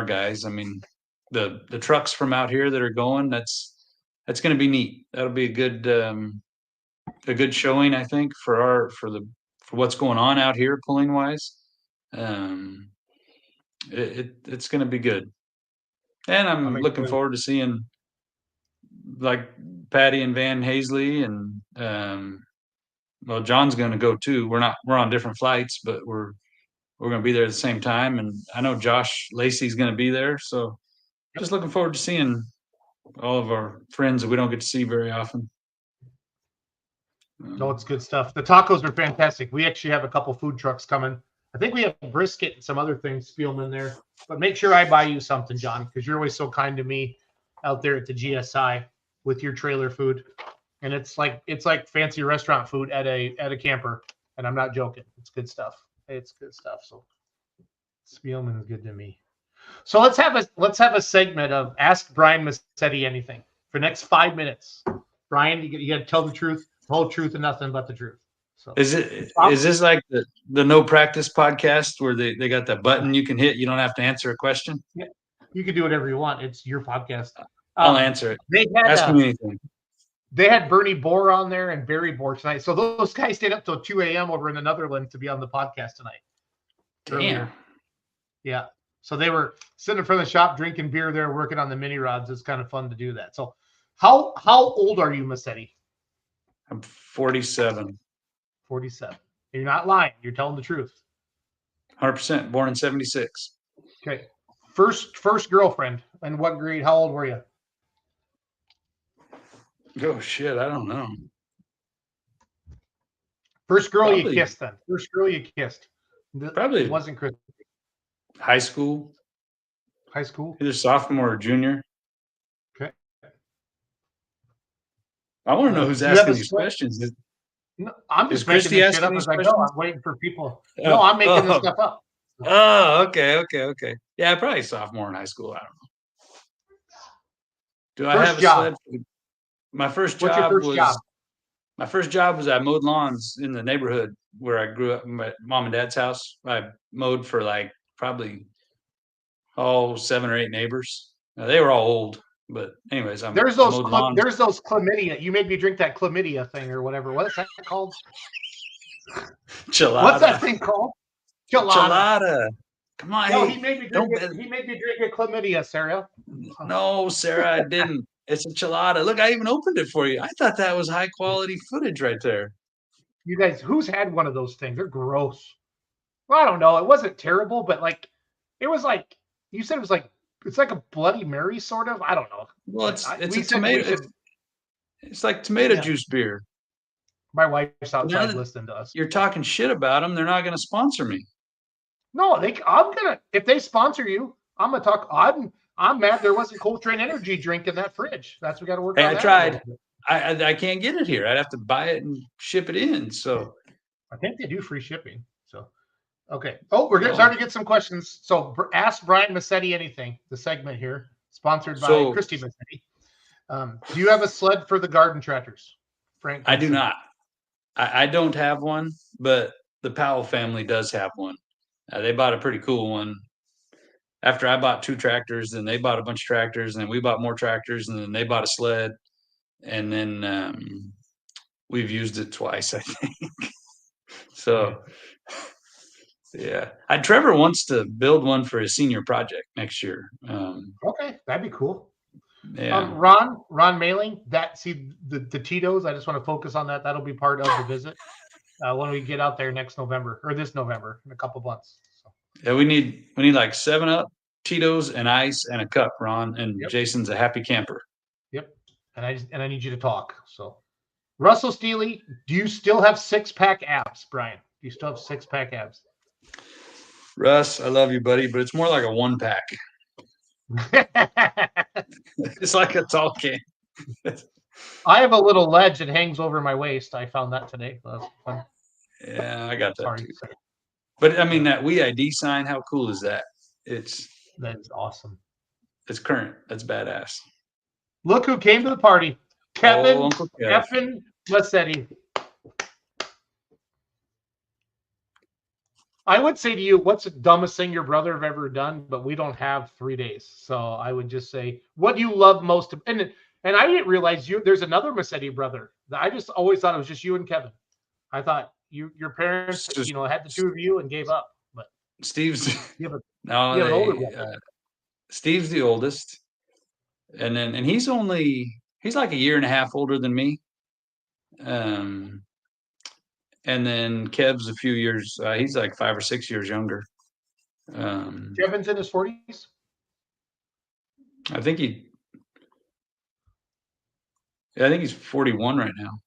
guys. The trucks from out here that are going. That's going to be neat. That'll be a good showing, I think, for what's going on out here pulling wise. It's going to be good, and I'm looking forward to seeing like Patty and Van Hazley, and John's going to go too. We're on different flights, but we're going to be there at the same time, and I know Josh Lacey's going to be there, so just looking forward to seeing all of our friends that we don't get to see very often. No, it's good stuff. The tacos are fantastic. We actually have a couple food trucks coming. I think we have brisket and some other things filmed in there. But make sure I buy you something, John, because you're always so kind to me out there at the GSI with your trailer food. And it's like fancy restaurant food at a camper. And I'm not joking. It's good stuff. It's good stuff. So Spielman is good to me. So let's have a segment of Ask Brian Massetti Anything for the next 5 minutes. Brian, you got to tell the truth, the whole truth, and nothing but the truth. So is this like the No Practice podcast where they got that button you can hit? You don't have to answer a question. Yeah, you can do whatever you want. It's your podcast. I'll answer it. Ask me anything. They had Bernie Bohr on there and Barry Bohr tonight. So those guys stayed up till 2 a.m. over in the Netherlands to be on the podcast tonight. Damn. Earlier. Yeah. So they were sitting in front of the shop drinking beer there, working on the mini rods. It's kind of fun to do that. So how old are you, Massetti? I'm 47. 47. You're not lying. You're telling the truth. 100%. Born in 76. Okay. First girlfriend. And what grade? How old were you? Oh, shit. I don't know. First girl you kissed then. First girl you kissed. Probably. It wasn't Chris. High school. High school? Either sophomore or junior. Okay. I want to know who's asking these questions. No, I'm just making this shit up as I go. I'm waiting for people. No, I'm making this stuff up. Oh, okay. Yeah, probably sophomore in high school. I don't know. Do I have a sled? My first job was I mowed lawns in the neighborhood where I grew up, my mom and dad's house. I mowed for like probably 7 or 8 neighbors. Now, they were all old, But anyways, there's I those mowed lawns. there's those chlamydia. You made me drink that chlamydia thing or whatever. What's that called? Chilada. What's that thing called? Chilada. Come on, No, hey, he made me drink it. He made me drink a chlamydia, Sarah. No, Sarah, I didn't. It's a chilada. Look, I even opened it for you. I thought that was high quality footage right there. You guys, who's had one of those things? They're gross. Well, I don't know. It wasn't terrible, but like, it was like you said. It was like it's like a Bloody Mary sort of. I don't know. Well, it's a tomato. It's like tomato juice beer. My wife's outside listening to us. You're talking shit about them. They're not going to sponsor me. No, I'm gonna. If they sponsor you, I'm gonna talk. I'm mad there wasn't Coltrane energy drink in that fridge. That's we got to work on. I tried. I can't get it here. I'd have to buy it and ship it in. So I think they do free shipping. So okay. Oh, we're starting to get some questions. So ask Brian Massetti anything. The segment here sponsored by Christy Massetti. Do you have a sled for the garden tractors, Frank? I do not. I don't have one, but the Powell family does have one. They bought a pretty cool one. After I bought 2 tractors, then they bought a bunch of tractors, and then we bought more tractors, and then they bought a sled, and then we've used it twice, I think. So, yeah. Trevor wants to build one for his senior project next year. Okay, that'd be cool. Yeah. Ron Mailing, the Tito's. I just want to focus on that. That'll be part of the visit when we get out there next November or this November in a couple months. So. Yeah, we need like 7-Up, Tito's, and ice and a cup, Ron. And Jason's a happy camper. Yep. And I need you to talk. So, Russell Steely, do you still have 6-pack abs, Brian? Do you still have 6-pack abs? Russ, I love you, buddy, but it's more like a 1-pack. It's like a tall can. I have a little ledge that hangs over my waist. I found that today. That's fun. Yeah, I got that too. But I mean, that WeID sign, how cool is that? That is awesome. It's current. That's badass. Look who came to the party. Kevin Massetti. I would say to you, what's the dumbest thing your brother have ever done? But we don't have 3 days. So I would just say, what do you love most? And I didn't realize there's anher Massetti brother. I just always thought it was just you and Kevin. I thought your parents, had the 2 of you and gave up. But Steve's older Steve's the oldest, and he's like a year and a half older than me. And then Kev's a few years. He's like 5 or 6 years younger. Kevin's in his 40s. I think he's 41 right now.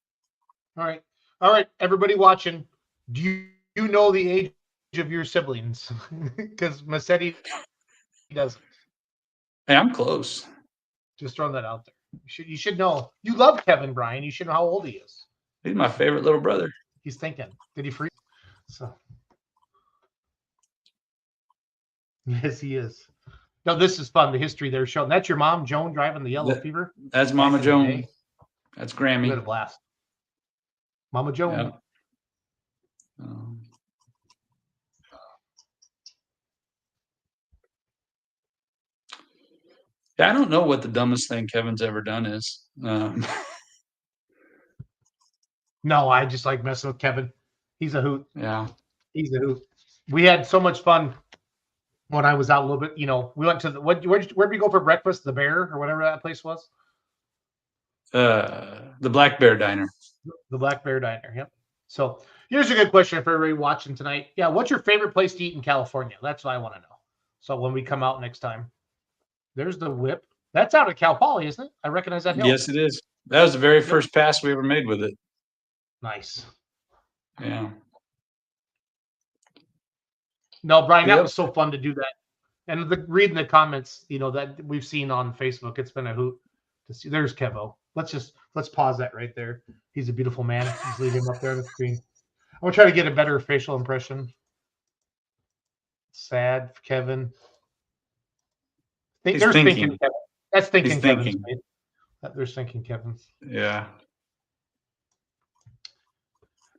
All right, everybody watching. Do you know the age of your siblings? Because Massetti doesn't. Hey, I'm close. Just throwing that out there. You should know. You love Kevin, Brian. You should know how old he is. He's my favorite little brother. He's thinking. Did he freeze? So. Yes, he is. No, this is fun. The history they're showing. That's your mom, Joan, driving the Yellow Fever. That's Mama Joan. That's Grammy. We had a blast. Mama Joan. Yep. I don't know what the dumbest thing Kevin's ever done is. No, I just like messing with Kevin. He's a hoot. Yeah. He's a hoot. We had so much fun when I was out a little bit. We went to where'd we go for breakfast? The Bear or whatever that place was? The Black Bear Diner. The Black Bear Diner, yep. So here's a good question for everybody watching tonight. Yeah, what's your favorite place to eat in California? That's what I want to know. So when we come out next time, there's the Whip. That's out of Cal Poly, isn't it? I recognize that hill. Yes, it is. That was the very first pass we ever made with it. Nice. Yeah. No, Brian, that was so fun to do that. And reading the comments, that we've seen on Facebook, it's been a hoot to see. There's Kevo. Let's pause that right there. He's a beautiful man. Just leave him up there on the screen. I'm gonna try to get a better facial impression. Sad, Kevin. They're thinking Kevin. That's thinking Kevin. They're thinking Kevin. Yeah.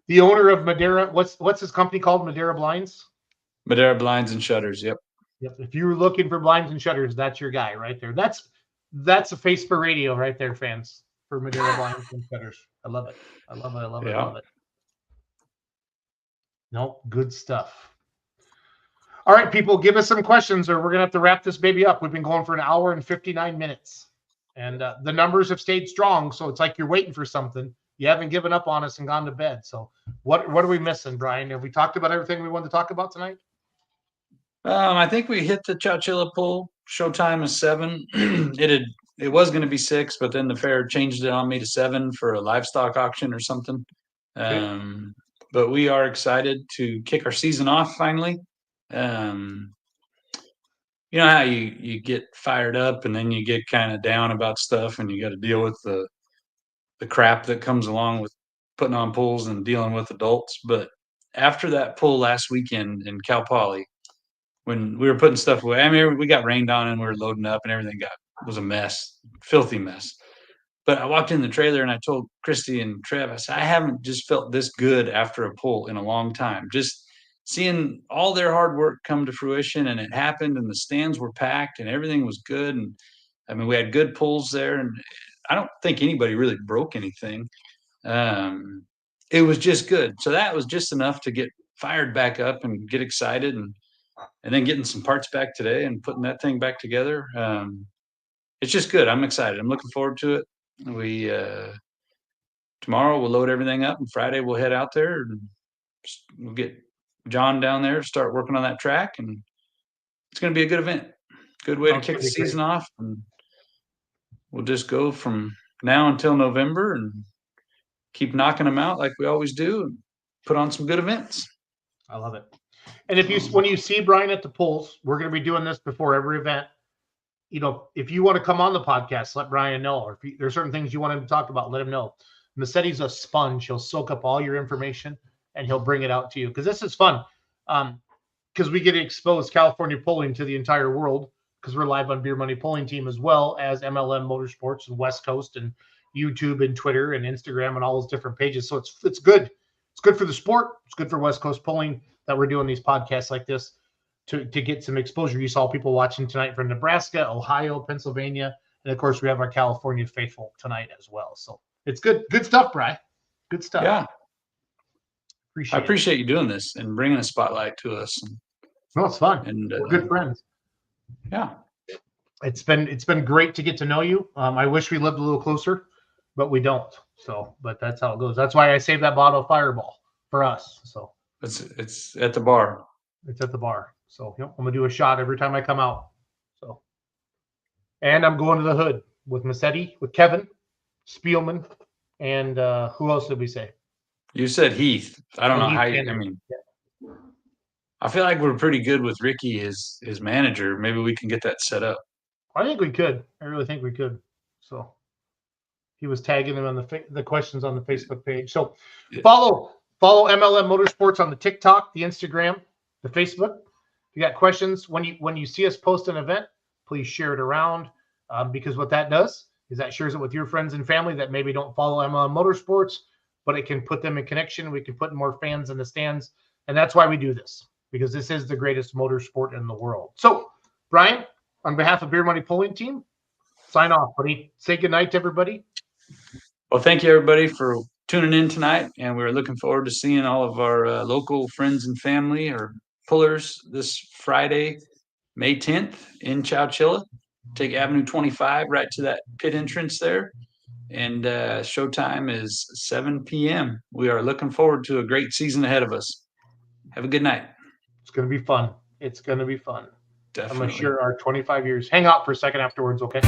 The owner of Madeira, what's his company called? Madeira Blinds? Madeira Blinds and Shutters, yep. Yep. If you were looking for blinds and shutters, that's your guy right there. That's a face for radio right there, fans, for Madeira Blinds and Fetters. I love it. I love it. I love it. I love it. No, good stuff. All right, people, give us some questions or we're going to have to wrap this baby up. We've been going for an hour and 59 minutes. And the numbers have stayed strong, so it's like you're waiting for something. You haven't given up on us and gone to bed. So what are we missing, Brian? Have we talked about everything we wanted to talk about tonight? I think we hit the Chowchilla pool. Showtime is 7. It was going to be 6, but then the fair changed it on me to 7 for a livestock auction or something. Okay. But we are excited to kick our season off finally. You know how you get fired up and then you get kind of down about stuff and you got to deal with the crap that comes along with putting on pools and dealing with adults. But after that pool last weekend in Cal Poly, when we were putting stuff away, I mean, we got rained on and we were loading up and everything was a mess, filthy mess. But I walked in the trailer and I told Christy and Trev, I said, I haven't just felt this good after a pull in a long time. Just seeing all their hard work come to fruition, and it happened, and the stands were packed and everything was good. And I mean, we had good pulls there, and I don't think anybody really broke anything. It was just good. So that was just enough to get fired back up and get excited, and then getting some parts back today and putting that thing back together. It's just good. I'm excited. I'm looking forward to it. We tomorrow we'll load everything up, and Friday we'll head out there and we'll get John down there, start working on that track, and it's going to be a good event. Good way to kick the season off, and we'll just go from now until November and keep knocking them out like we always do, and put on some good events. I love it. And when you see Brian at the polls, we're going to be doing this before every event. You know, if you want to come on the podcast, let Brian know. Or if there's certain things you want him to talk about, let him know. Massetti's a sponge. He'll soak up all your information and he'll bring it out to you. Because this is fun. Because we get to expose California polling to the entire world. Because we're live on Beer Money Polling Team, as well as MLM Motorsports and West Coast and YouTube and Twitter and Instagram and all those different pages. So it's good. It's good for the sport. It's good for West Coast polling that we're doing these podcasts like this to get some exposure. You saw people watching tonight from Nebraska, Ohio, Pennsylvania, and of course we have our California faithful tonight as well. So it's good stuff, Bri. Good stuff. Yeah. I appreciate you doing this and bringing a spotlight to us. No, it's fun. And we're good friends. Yeah. It's been great to get to know you. I wish we lived a little closer, but we don't. So, but that's how it goes. That's why I saved that bottle of Fireball for us. So it's at the bar. It's at the bar. So I'm gonna do a shot every time I come out. So, and I'm going to the hood with Massetti, with Kevin, Spielman, and who else did we say? You said Heath. I don't know how you. I mean, yeah. I feel like we're pretty good with Ricky, his manager. Maybe we can get that set up. I think we could. I really think we could. So he was tagging them on the questions on the Facebook page. So follow MLM Motorsports on the TikTok, the Instagram, the Facebook. If you got questions, when you see us post an event, please share it around, because what that does is that shares it with your friends and family that maybe don't follow MLM Motorsports, but it can put them in connection. We can put more fans in the stands, and that's why we do this, because this is the greatest motorsport in the world. So, Brian, on behalf of Beer Money Polling Team, sign off, buddy. Say goodnight to everybody. Well, thank you, everybody, for tuning in tonight, and we're looking forward to seeing all of our local friends and family or pullers this Friday, May 10th in Chowchilla. Take Avenue 25 right to that pit entrance there, and showtime is 7 p.m. We are looking forward to a great season ahead of us. Have a good night. It's going to be fun. It's going to be fun. Definitely. I'm going to share our 25 years. Hang out for a second afterwards, okay?